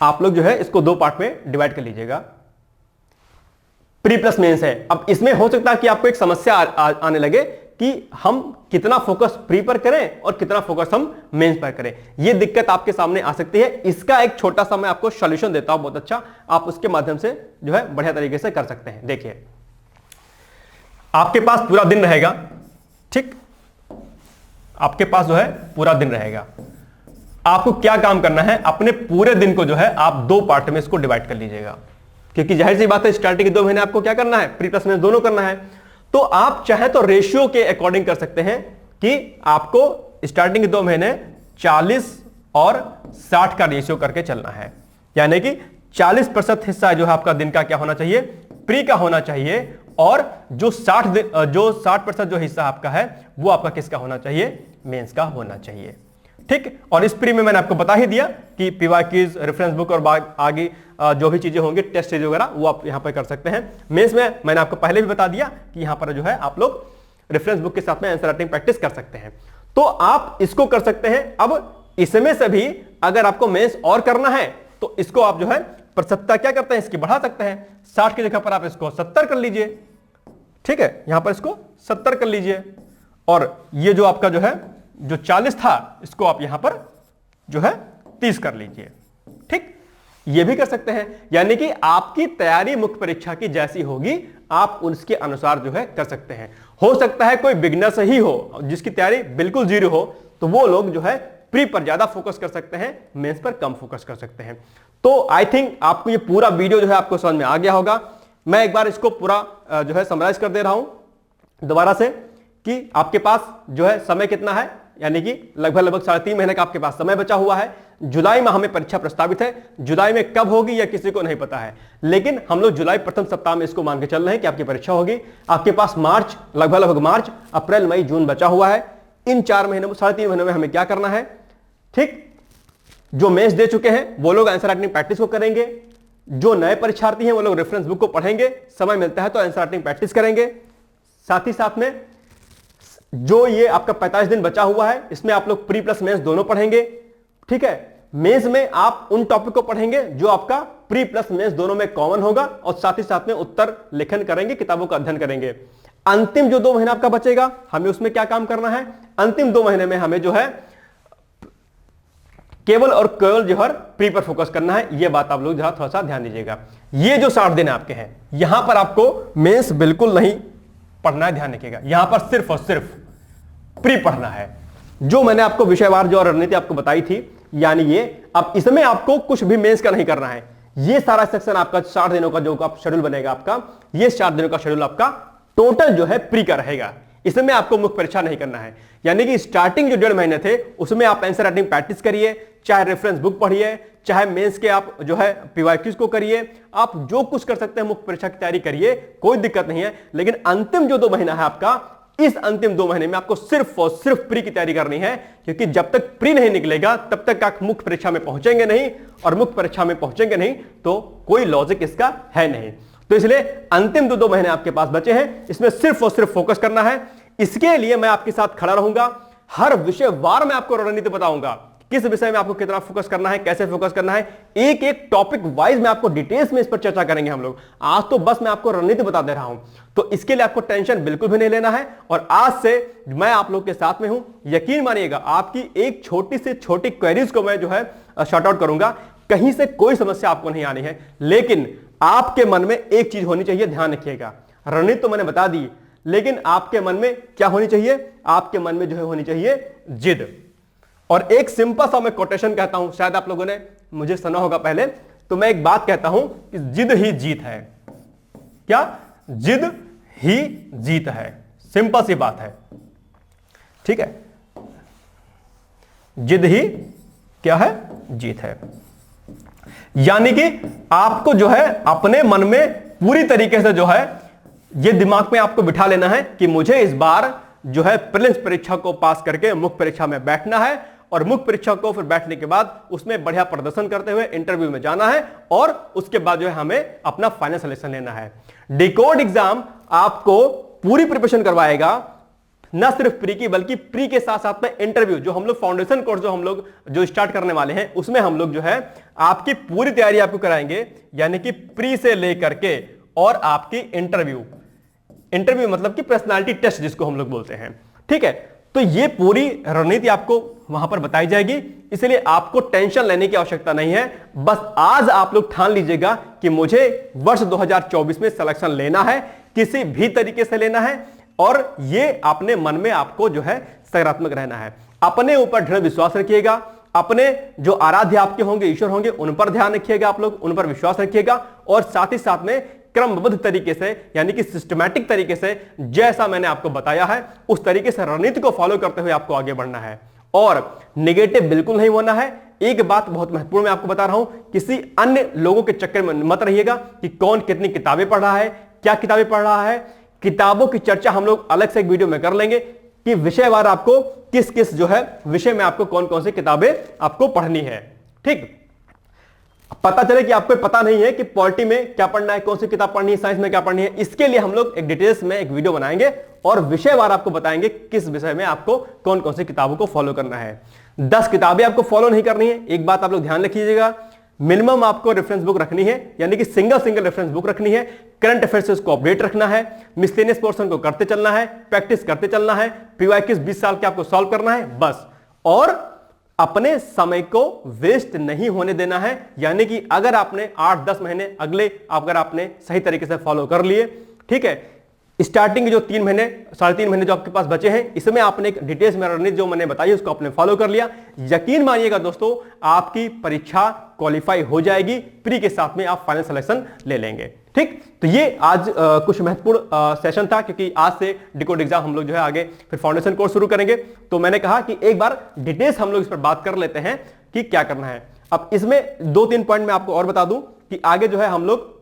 आप लोग जो है इसको 2 पार्ट में डिवाइड कर लीजिएगा। प्री प्लस मेंस है, अब इसमें हो सकता है कि आपको एक समस्या आने लगे कि हम कितना फोकस प्री पर करें और कितना फोकस हम मेंस पर करें। यह दिक्कत आपके सामने आ सकती है। इसका एक छोटा सा मैं आपको सॉल्यूशन देता हूं, बहुत अच्छा, आप उसके माध्यम से जो है बढ़िया तरीके से कर सकते हैं। देखिए, आपके पास पूरा दिन रहेगा, ठीक, आपके पास जो है पूरा दिन रहेगा। आपको क्या काम करना है, अपने पूरे दिन को जो है आप 2 पार्ट में इसको डिवाइड कर लीजिएगा, क्योंकि जाहिर सी बात है स्टार्टिंग के 2 महीने आपको क्या करना है, प्री प्लस मेंस दोनों करना है। तो आप चाहे तो रेशियो के अकॉर्डिंग कर सकते हैं कि आपको स्टार्टिंग के 2 महीने 40 और 60 का रेशियो करके चलना है, यानी कि 40% हिस्सा जो है आपका दिन का क्या होना चाहिए, प्री का होना चाहिए, और जो 60% जो हिस्सा आपका है वो आपका किसका होना चाहिए, मेंस का होना चाहिए। ठीक, और इस प्री में मैंने आपको बता ही दिया कि पीवाईक्यूज, रेफरेंस बुक और आगे जो भी चीजें होंगी, टेस्ट सीरीज वगैरह, वो आप यहां पर कर सकते हैं। मेंस में मैंने आपको पहले भी बता दिया कि यहां पर जो है आप लोग रेफरेंस बुक के साथ में आंसर राइटिंग प्रैक्टिस कर सकते हैं। तो आप इसको कर सकते हैं। अब इसमें से भी अगर आपको मेंस और करना है तो इसको आप जो है प्रतिशतता क्या करते हैं, इसकी बढ़ा सकते हैं। 60 की जगह पर आप इसको 70 कर लीजिए। ठीक है, यहां पर इसको 70 कर लीजिए, और ये जो आपका जो है जो 40 था, इसको आप यहां पर जो है 30 कर लीजिए। ठीक, ये भी कर सकते हैं, यानी कि आपकी तैयारी मुख्य परीक्षा की जैसी होगी आप उसके अनुसार जो है कर सकते हैं। हो सकता है कोई बिगिनर से ही हो, जिसकी तैयारी बिल्कुल जीरो हो, तो वो लोग जो है प्री पर ज्यादा फोकस कर सकते हैं, मेंस पर कम फोकस कर सकते हैं। तो आई थिंक आपको ये पूरा वीडियो जो है आपको समझ में आ गया होगा। मैं एक बार इसको पूरा जो है समराइज कर दे रहा हूं दोबारा से, कि आपके पास जो है समय कितना है, यानी कि लगभग 3.5 महीने का आपके पास समय बचा हुआ है। जुलाई में हमें परीक्षा प्रस्तावित है, जुलाई में कब होगी यह किसी को नहीं पता है, लेकिन हम लोग जुलाई प्रथम सप्ताह में इसको मान के चल रहे हैं कि आपकी परीक्षा होगी। आपके पास मार्च, लगभग मार्च, अप्रैल, मई, जून बचा हुआ है। इन 4 महीनों में, 3.5 महीनों में हमें क्या करना है, ठीक, जो मेंस दे चुके हैं वो लोग आंसर राइटिंग प्रैक्टिस को करेंगे, जो नए परीक्षार्थी हैं वो लोग रेफरेंस बुक को पढ़ेंगे, समय मिलता है तो आंसर राइटिंग प्रैक्टिस करेंगे। साथ ही साथ में जो ये आपका 45 दिन बचा हुआ है, इसमें आप लोग प्री प्लस मेंस दोनों पढ़ेंगे। ठीक है, मेंस में आप उन टॉपिक को पढ़ेंगे जो आपका प्री प्लस मेंस दोनों में कॉमन होगा, और साथ ही साथ में उत्तर लेखन करेंगे, किताबों का अध्ययन करेंगे। अंतिम जो 2 महीना आपका बचेगा, हमें उसमें क्या काम करना है, अंतिम 2 महीने में हमें जो है केवल और केवल जो है प्री पर फोकस करना है। यह बात आप लोग थोड़ा सा ध्यान दीजिएगा। ये जो 60 दिन आपके हैं, यहां पर आपको मेंस बिल्कुल नहीं पढ़ना है, ध्यान रखिएगा। यहां पर सिर्फ और सिर्फ प्री पढ़ना है। जो मैंने आपको विषयवार जो रणनीति आपको बताई थी, यानी ये, अब इसमें आपको कुछ भी मेंस का नहीं करना है। ये सारा सेक्शन आपका 60 दिनों का जो आप शेड्यूल बनेगा आपका, ये 60 दिनों का शेड्यूल आपका टोटल जो है प्री का रहेगा। इसमें आपको मुख्य परीक्षा नहीं करना है, यानी कि स्टार्टिंग जो 1.5 महीने थे उसमें आप आंसर राइटिंग प्रैक्टिस करिए, चाहे रेफरेंस बुक पढ़िए, चाहे मेंस के आप जो है पीवाईक्यूज को करिए, आप जो कुछ कर सकते हैं मुख्य परीक्षा की तैयारी करिए, कोई दिक्कत नहीं है। लेकिन अंतिम जो 2 महीना है आपका, इस अंतिम 2 महीने में आपको सिर्फ और सिर्फ प्री की तैयारी करनी है, क्योंकि जब तक प्री नहीं निकलेगा तब तक आप मुख्य परीक्षा में पहुंचेंगे नहीं, और मुख्य परीक्षा में पहुंचेंगे नहीं तो कोई लॉजिक इसका है नहीं। तो इसलिए अंतिम 2 महीने आपके पास बचे हैं, इसमें सिर्फ और सिर्फ फोकस करना है। इसके लिए मैं आपके साथ खड़ा रहूंगा, हर विषय वार मैं आपको रणनीति बताऊंगा, किस विषय में आपको कितना फोकस करना है, कैसे फोकस करना है, एक एक टॉपिक वाइज में आपको डिटेल्स में इस पर चर्चा करेंगे हम लोग। आज तो बस मैं आपको रणनीति बता दे रहा हूं, तो इसके लिए आपको टेंशन बिल्कुल भी नहीं लेना है। और आज से मैं आप लोग के साथ में हूं, यकीन मानिएगा आपकी एक छोटी से छोटी क्वेरीज को मैं जो है शॉर्ट आउट करूंगा, कहीं से कोई समस्या आपको नहीं आनी है। लेकिन आपके मन में एक चीज होनी चाहिए, ध्यान रखिएगा, रणनीति तो मैंने बता दी, लेकिन आपके मन में क्या होनी चाहिए, आपके मन में जो है होनी चाहिए जिद। और एक सिंपल सा मैं कोटेशन कहता हूं, शायद आप लोगों ने मुझे सुना होगा पहले, तो मैं एक बात कहता हूं कि जिद ही जीत है। क्या? जिद ही जीत है, सिंपल सी बात है, ठीक है। जिद ही क्या है? जीत है। यानी कि आपको जो है अपने मन में पूरी तरीके से जो है ये दिमाग में आपको बिठा लेना है कि मुझे इस बार जो है प्रीलिम्स परीक्षा को पास करके मुख्य परीक्षा में बैठना है, और मुख्य परीक्षा को फिर बैठने के बाद उसमें बढ़िया प्रदर्शन करते हुए इंटरव्यू में जाना है, और उसके बाद जो है हमें अपना फाइनल सिलेक्शन लेना है। डिकोड एग्जाम आपको पूरी प्रिपरेशन करवाएगा, न सिर्फ प्री की बल्कि प्री के साथ साथ में इंटरव्यू, जो हम लोग फाउंडेशन कोर्स जो हम लोग जो स्टार्ट करने वाले हैं उसमें हम लोग जो है आपकी पूरी तैयारी आपको कराएंगे, यानी कि प्री से लेकर के और आपकी इंटरव्यू मतलब कि पर्सनालिटी टेस्ट जिसको हम लोग बोलते हैं, ठीक है। तो ये पूरी रणनीति आपको वहां पर बताई जाएगी, इसलिए आपको टेंशन लेने की आवश्यकता नहीं है। बस आज आप लोग ठान लीजिएगा कि मुझे वर्ष 2024 में सिलेक्शन लेना है, किसी भी तरीके से लेना है, और ये अपने मन में आपको जो है सकारात्मक रहना है। अपने ऊपर दृढ़ विश्वास रखिएगा, अपने जो आराध्य आपके होंगे, ईश्वर होंगे, उन पर ध्यान रखिएगा, आप लोग उन पर विश्वास रखिएगा, और साथ ही साथ में क्रमबद्ध तरीके से, यानी कि सिस्टमैटिक तरीके से, जैसा मैंने आपको बताया है उस तरीके से रणनीति को फॉलो करते हुए आपको आगे बढ़ना है, और नेगेटिव बिल्कुल नहीं होना है। एक बात बहुत महत्वपूर्ण मैं आपको बता रहा हूं, किसी अन्य लोगों के चक्कर में मत रहिएगा कि कौन कितनी किताबें पढ़ रहा है, क्या किताबें पढ़ रहा है। किताबों की चर्चा हम लोग अलग से एक वीडियो में कर लेंगे कि विषयवार आपको किस किस जो है विषय में आपको कौन कौन सी किताबें आपको पढ़नी है, ठीक। पता चले कि आपको पता नहीं है कि पॉलिटी में क्या पढ़ना है, कौन सी किताब पढ़नी है, साइंस में क्या पढ़नी है, इसके लिए हम लोग एक डिटेल्स में एक वीडियो बनाएंगे और विषयवार आपको बताएंगे किस विषय में आपको कौन कौन सी किताबों को फॉलो करना है। 10 किताबें आपको फॉलो नहीं करनी है। एक बात आप लोग ध्यान रखिएगा, मिनिमम आपको रेफरेंस बुक रखनी है, यानी कि सिंगल रेफरेंस बुक रखनी है। करंट अफेयर्स को अपडेट रखना है, मिसलेनियस पोर्शन को करते चलना है, प्रैक्टिस करते चलना है, पीवाईक्यूज 20 साल के आपको सॉल्व करना है बस, और अपने समय को वेस्ट नहीं होने देना है। यानी कि अगर आपने 8-10 महीने अगले अगर आपने सही तरीके से फॉलो कर लिए, ठीक है, स्टार्टिंग के जो 3 महीने 3.5 महीने जो आपके पास बचे हैं, इसमें आपने एक डिटेल्स में रणनीति जो मैंने बताई उसको आपने फॉलो कर लिया, यकीन मानिएगा दोस्तों आपकी परीक्षा क्वालिफाई हो जाएगी, प्री के साथ में आप फाइनल सिलेक्शन ले लेंगे, ठीक। तो ये आज कुछ महत्वपूर्ण सेशन था, क्योंकि आज से डिकोड एग्जाम हम लोग जो है आगे फिर फाउंडेशन कोर्स शुरू करेंगे, तो मैंने कहा कि एक बार डिटेल्स हम लोग इस पर बात कर लेते हैं कि क्या करना है। अब इसमें 2-3 पॉइंट मैं आपको और बता दूं कि आगे जो है हम लोग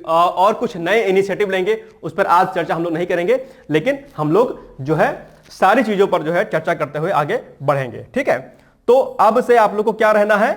और कुछ नए इनिशिएटिव लेंगे, उस पर आज चर्चा हम लोग नहीं करेंगे, लेकिन हम लोग जो है सारी चीजों पर जो है चर्चा करते हुए आगे बढ़ेंगे, ठीक है। तो अब से आप लोग को क्या रहना है,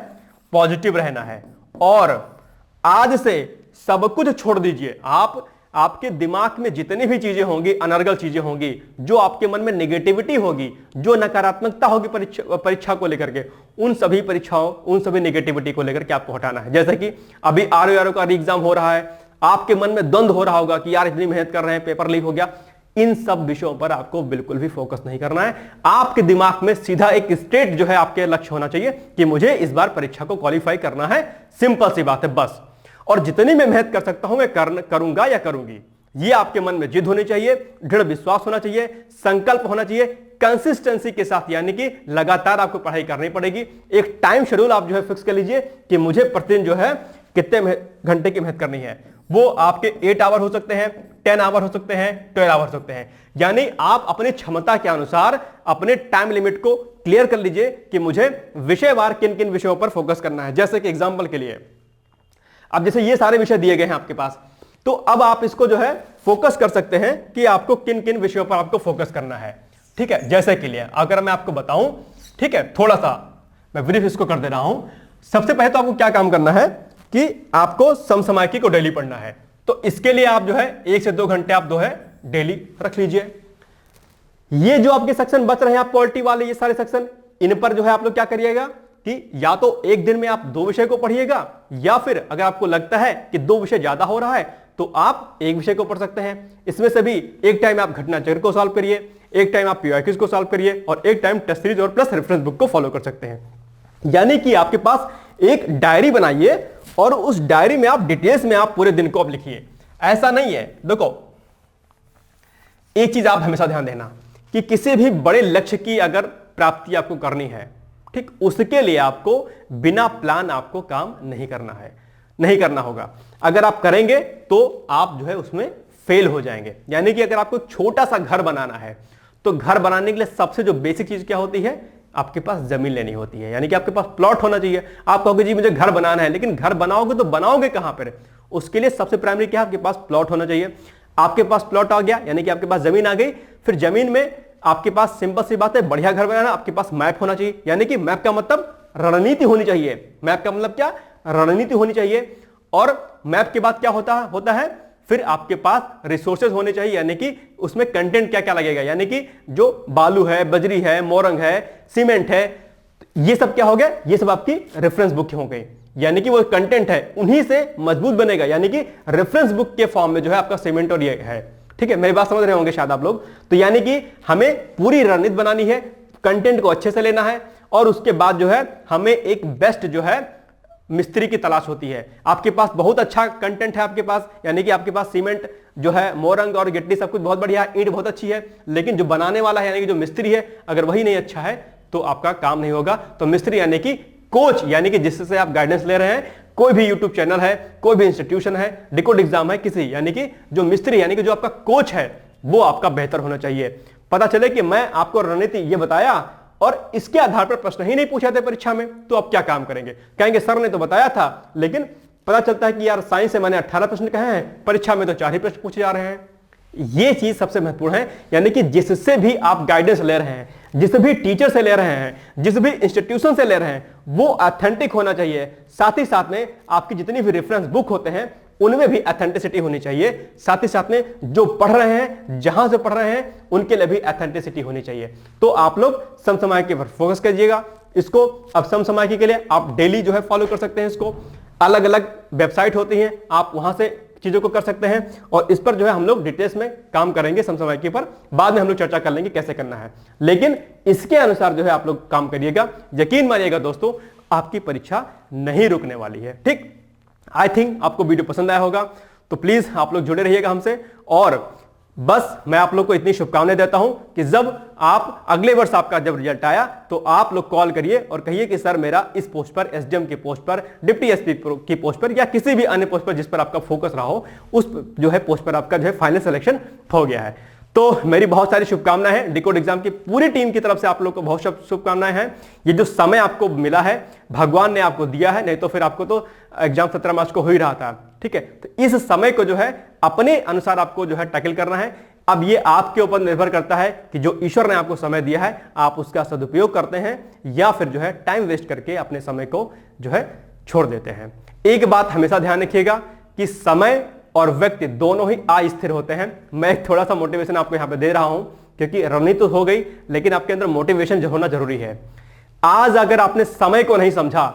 पॉजिटिव रहना है, और आज से सब कुछ छोड़ दीजिए। आपके दिमाग में जितनी भी चीजें होंगी, अनर्गल चीजें होंगी, जो आपके मन में नेगेटिविटी होगी, जो नकारात्मकता होगी परीक्षा को लेकर के, उन सभी परीक्षाओं, उन सभी नेगेटिविटी को लेकर के आपको हटाना है। जैसे कि अभी आरओ का री एग्जाम हो रहा है, आपके मन में द्वंद्व हो रहा होगा कि यार इतनी मेहनत कर रहे हैं, पेपर लीक हो गया, इन सब विषयों पर आपको बिल्कुल भी फोकस नहीं करना है। आपके दिमाग में सीधा एक स्ट्रेट जो है आपके लक्ष्य होना चाहिए कि मुझे इस बार परीक्षा को क्वालिफाई करना है, सिंपल सी बात है बस। और जितनी मैं मेहनत कर सकता हूं मैं करूंगा या करूंगी, ये आपके मन में जिद होनी चाहिए, दृढ़ विश्वास होना चाहिए, संकल्प होना चाहिए, कंसिस्टेंसी के साथ, यानी कि लगातार आपको पढ़ाई करनी पड़ेगी। एक टाइम शेड्यूल आप जो है फिक्स कर लीजिए कि मुझे प्रतिदिन जो है कितने घंटे की मेहनत करनी है। वो आपके 8 आवर हो सकते हैं, 10 आवर हो सकते हैं, 12 आवर हो सकते हैं, यानी आप अपनी क्षमता के अनुसार अपने टाइम लिमिट को क्लियर कर लीजिए कि मुझे विषयवार किन किन विषयों पर फोकस करना है। जैसे कि एग्जाम्पल के लिए अब जैसे ये सारे विषय दिए गए हैं आपके पास, तो अब आप इसको जो है फोकस कर सकते हैं कि आपको किन किन विषयों पर आपको फोकस करना है, ठीक है। जैसे के लिए अगर मैं आपको बताऊं, ठीक है, थोड़ा सा मैं ब्रीफ इसको कर दे रहा हूं। सबसे पहले तो आपको क्या काम करना है कि आपको समसामयिकी को डेली पढ़ना है, तो इसके लिए आप जो है 1 से 2 घंटे आप जो है डेली रख लीजिए। ये जो आपके सेक्शन बच रहे हैं, आप पॉलिटी वाले ये सारे सेक्शन, इन पर जो है आप लोग क्या करिएगा कि या तो एक दिन में आप 2 विषय को पढ़िएगा, या फिर अगर आपको लगता है कि 2 विषय ज्यादा हो रहा है तो आप एक विषय को पढ़ सकते हैं। इसमें से भी एक टाइम आप घटना चक्र को सॉल्व करिए, एक टाइम आप पीवाईक्यूज को सॉल्व करिए, और एक टाइम टेस्ट सीरीज और प्लस रेफरेंस बुक को फॉलो कर सकते हैं। यानी कि आपके पास एक डायरी बनाइए और उस डायरी में आप डिटेल्स में आप पूरे दिन को आप लिखिए। ऐसा नहीं है, देखो एक चीज आप हमेशा ध्यान देना कि किसी भी बड़े लक्ष्य की अगर प्राप्ति आपको करनी है, ठीक, उसके लिए आपको बिना प्लान आपको काम नहीं करना है, नहीं करना होगा। अगर आप करेंगे तो आप जो है उसमें फेल हो जाएंगे। यानी कि अगर आपको छोटा सा घर बनाना है तो घर बनाने के लिए सबसे जो बेसिक चीज क्या होती है, आपके पास जमीन लेनी होती है, यानी कि आपके पास प्लॉट होना चाहिए। आप कहोगे जी मुझे घर बनाना है, लेकिन घर बनाओगे तो बनाओगे कहां पर? उसके लिए सबसे प्राइमरी क्या है, आपके पास प्लॉट होना चाहिए। आपके पास प्लॉट आ गया यानी कि आपके पास जमीन आ गई, फिर जमीन में आपके पास सिंपल सी बात है, बढ़िया घर बनाना, आपके पास मैप होना चाहिए। यानी कि मैप का मतलब रणनीति होनी चाहिए। मैप का मतलब क्या? रणनीति होनी चाहिए। और मैप के बाद क्या होता है फिर आपके पास रिसोर्सेज होने चाहिए, यानी कि उसमें कंटेंट क्या क्या लगेगा, यानी कि जो बालू है, बजरी है, मोरंग है, सीमेंट है, ये सब क्या हो गया, ये सब आपकी रेफरेंस बुक हो गई। यानी कि वो कंटेंट है उन्हीं से मजबूत बनेगा, यानी कि रेफरेंस बुक के फॉर्म में जो है आपका सीमेंट और ये है। ठीक है, मेरी बात समझ रहे होंगे शायद आप लोग। तो यानी कि हमें पूरी रणनीति बनानी है, कंटेंट को अच्छे से लेना है, और उसके बाद जो है हमें एक बेस्ट जो है मिस्त्री की तलाश होती है। आपके पास बहुत अच्छा कंटेंट है आपके पास, यानी कि आपके पास सीमेंट जो है, मोरंग और गिट्टी सब कुछ बहुत बढ़िया है, ईंट बहुत अच्छी है, लेकिन जो बनाने वाला है यानी कि जो मिस्त्री है, अगर वही नहीं अच्छा है तो आपका काम नहीं होगा। तो मिस्त्री यानी कि कोच, यानी कि जिससे आप गाइडेंस ले रहे हैं, कोई भी यूट्यूब चैनल है, कोई भी इंस्टीट्यूशन है, डिकोड एग्जाम है, किसी, यानी कि जो मिस्त्री यानी कि जो आपका कोच है वो आपका बेहतर होना चाहिए। पता चले कि मैं आपको रणनीति ये बताया और इसके आधार पर प्रश्न ही नहीं पूछा थे परीक्षा में, तो आप क्या काम करेंगे? कहेंगे सर ने तो बताया था, लेकिन पता चलता है कि यार साइंस से मैंने 18 प्रश्न कहे हैं, परीक्षा में तो 4 ही प्रश्न पूछे जा रहे हैं। ये चीज सबसे महत्वपूर्ण है, यानी कि जिससे भी आप गाइडेंस ले रहे हैं, जिस भी टीचर से ले रहे हैं, जिस भी इंस्टीट्यूशन से ले रहे हैं, वो ऑथेंटिक होना चाहिए। साथ ही साथ में आपकी जितनी भी रेफरेंस बुक होते हैं उनमें भी ऑथेंटिसिटी होनी चाहिए। साथ ही साथ में जो पढ़ रहे हैं, जहां से पढ़ रहे हैं, उनके लिए भी ऑथेंटिसिटी होनी चाहिए। तो आप लोग समसामयिकी पर फोकस कीजिएगा। इसको अब समसामयिकी के लिए आप डेली जो है फॉलो कर सकते हैं। इसको अलग अलग वेबसाइट होती हैं, आप वहां से चीजों को कर सकते हैं, और इस पर जो है हम लोग डिटेल्स में काम करेंगे समसामयिकी पर। बाद में हम लोग चर्चा कर लेंगे कैसे करना है, लेकिन इसके अनुसार जो है आप लोग काम करिएगा। यकीन मानिएगा दोस्तों, आपकी परीक्षा नहीं रुकने वाली है। ठीक, आई थिंक आपको वीडियो पसंद आया होगा, तो प्लीज आप लोग जुड़े रहिएगा हमसे। और बस मैं आप लोग को इतनी शुभकामनाएं देता हूं कि जब आप अगले वर्ष आपका जब रिजल्ट आया तो आप लोग कॉल करिए और कहिए कि सर मेरा इस पोस्ट पर, एसडीएम की पोस्ट पर, डिप्टी एसपी की पोस्ट पर, या किसी भी अन्य पोस्ट पर जिस पर आपका फोकस रहा हो, उस जो है पोस्ट पर आपका जो है फाइनल सिलेक्शन हो गया है। तो मेरी बहुत सारी शुभकामनाएं हैं, डिकोड एग्जाम की पूरी टीम की तरफ से आप लोग को बहुत शुभकामनाएं हैं। ये जो समय आपको मिला है भगवान ने आपको दिया है, नहीं तो फिर आपको तो एग्जाम 17 मार्च को हो ही रहा था। ठीक है, तो इस समय को जो है अपने अनुसार आपको जो है टैकल करना है। अब ये आपके ऊपर निर्भर करता है कि जो ईश्वर ने आपको समय दिया है आप उसका सदुपयोग करते हैं या फिर जो है टाइम वेस्ट करके अपने समय को जो है छोड़ देते हैं। एक बात हमेशा ध्यान रखिएगा कि समय और व्यक्ति दोनों ही अस्थिर होते हैं। मैं एक थोड़ा सा मोटिवेशन आपको यहां पे दे रहा हूं, क्योंकि रणनीति तो हो गई, लेकिन आपके अंदर मोटिवेशन होना जरूरी है। आज अगर आपने समय को नहीं समझा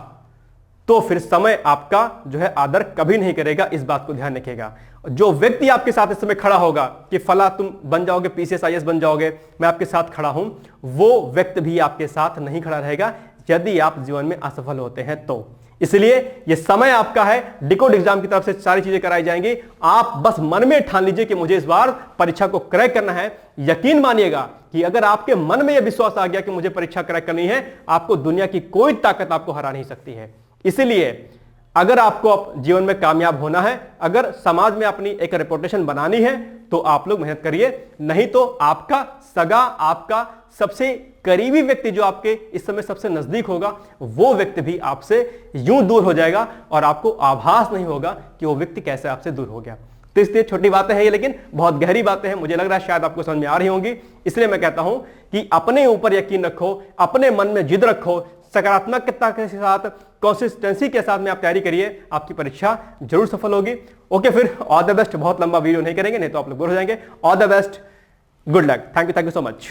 तो फिर समय आपका जो है आदर कभी नहीं करेगा। इस बात को ध्यान रखिएगा। जो व्यक्ति आपके साथ इस समय खड़ा होगा कि फला तुम बन जाओगे, पीसीएस आईएएस बन जाओगे, मैं आपके साथ खड़ा हूं, वो व्यक्ति भी आपके साथ नहीं खड़ा रहेगा यदि आप जीवन में असफल होते हैं तो। इसलिए ये समय आपका है, डिकोड एग्जाम की तरफ से सारी चीजें कराई जाएंगी। आप बस मन में ठान लीजिए कि मुझे इस बार परीक्षा को क्रैक करना है। यकीन मानिएगा कि अगर आपके मन में यह विश्वास आ गया कि मुझे परीक्षा क्रैक करनी है, आपको दुनिया की कोई ताकत आपको हरा नहीं सकती है। इसलिए अगर आपको जीवन में कामयाब होना है, अगर समाज में अपनी एक रेपुटेशन बनानी है, तो आप लोग मेहनत करिए। नहीं तो आपका सगा, आपका सबसे करीबी व्यक्ति जो आपके इस समय सबसे नजदीक होगा, वो व्यक्ति भी आपसे यूं दूर हो जाएगा और आपको आभास नहीं होगा कि वो व्यक्ति कैसे आपसे दूर हो गया। तो इसलिए छोटी बातें हैं ये, लेकिन बहुत गहरी बातें हैं। मुझे लग रहा है शायद आपको समझ में आ रही होंगी। इसलिए मैं कहता हूं कि अपने ऊपर यकीन रखो, अपने मन में जिद रखो, सकारात्मकता के साथ, कंसिस्टेंसी के साथ में आप तैयारी करिए, आपकी परीक्षा जरूर सफल होगी। ओके, फिर ऑल द बेस्ट। बहुत लंबा वीडियो नहीं करेंगे, नहीं तो आप लोग बोर हो जाएंगे। All the best, good luck, thank you so much.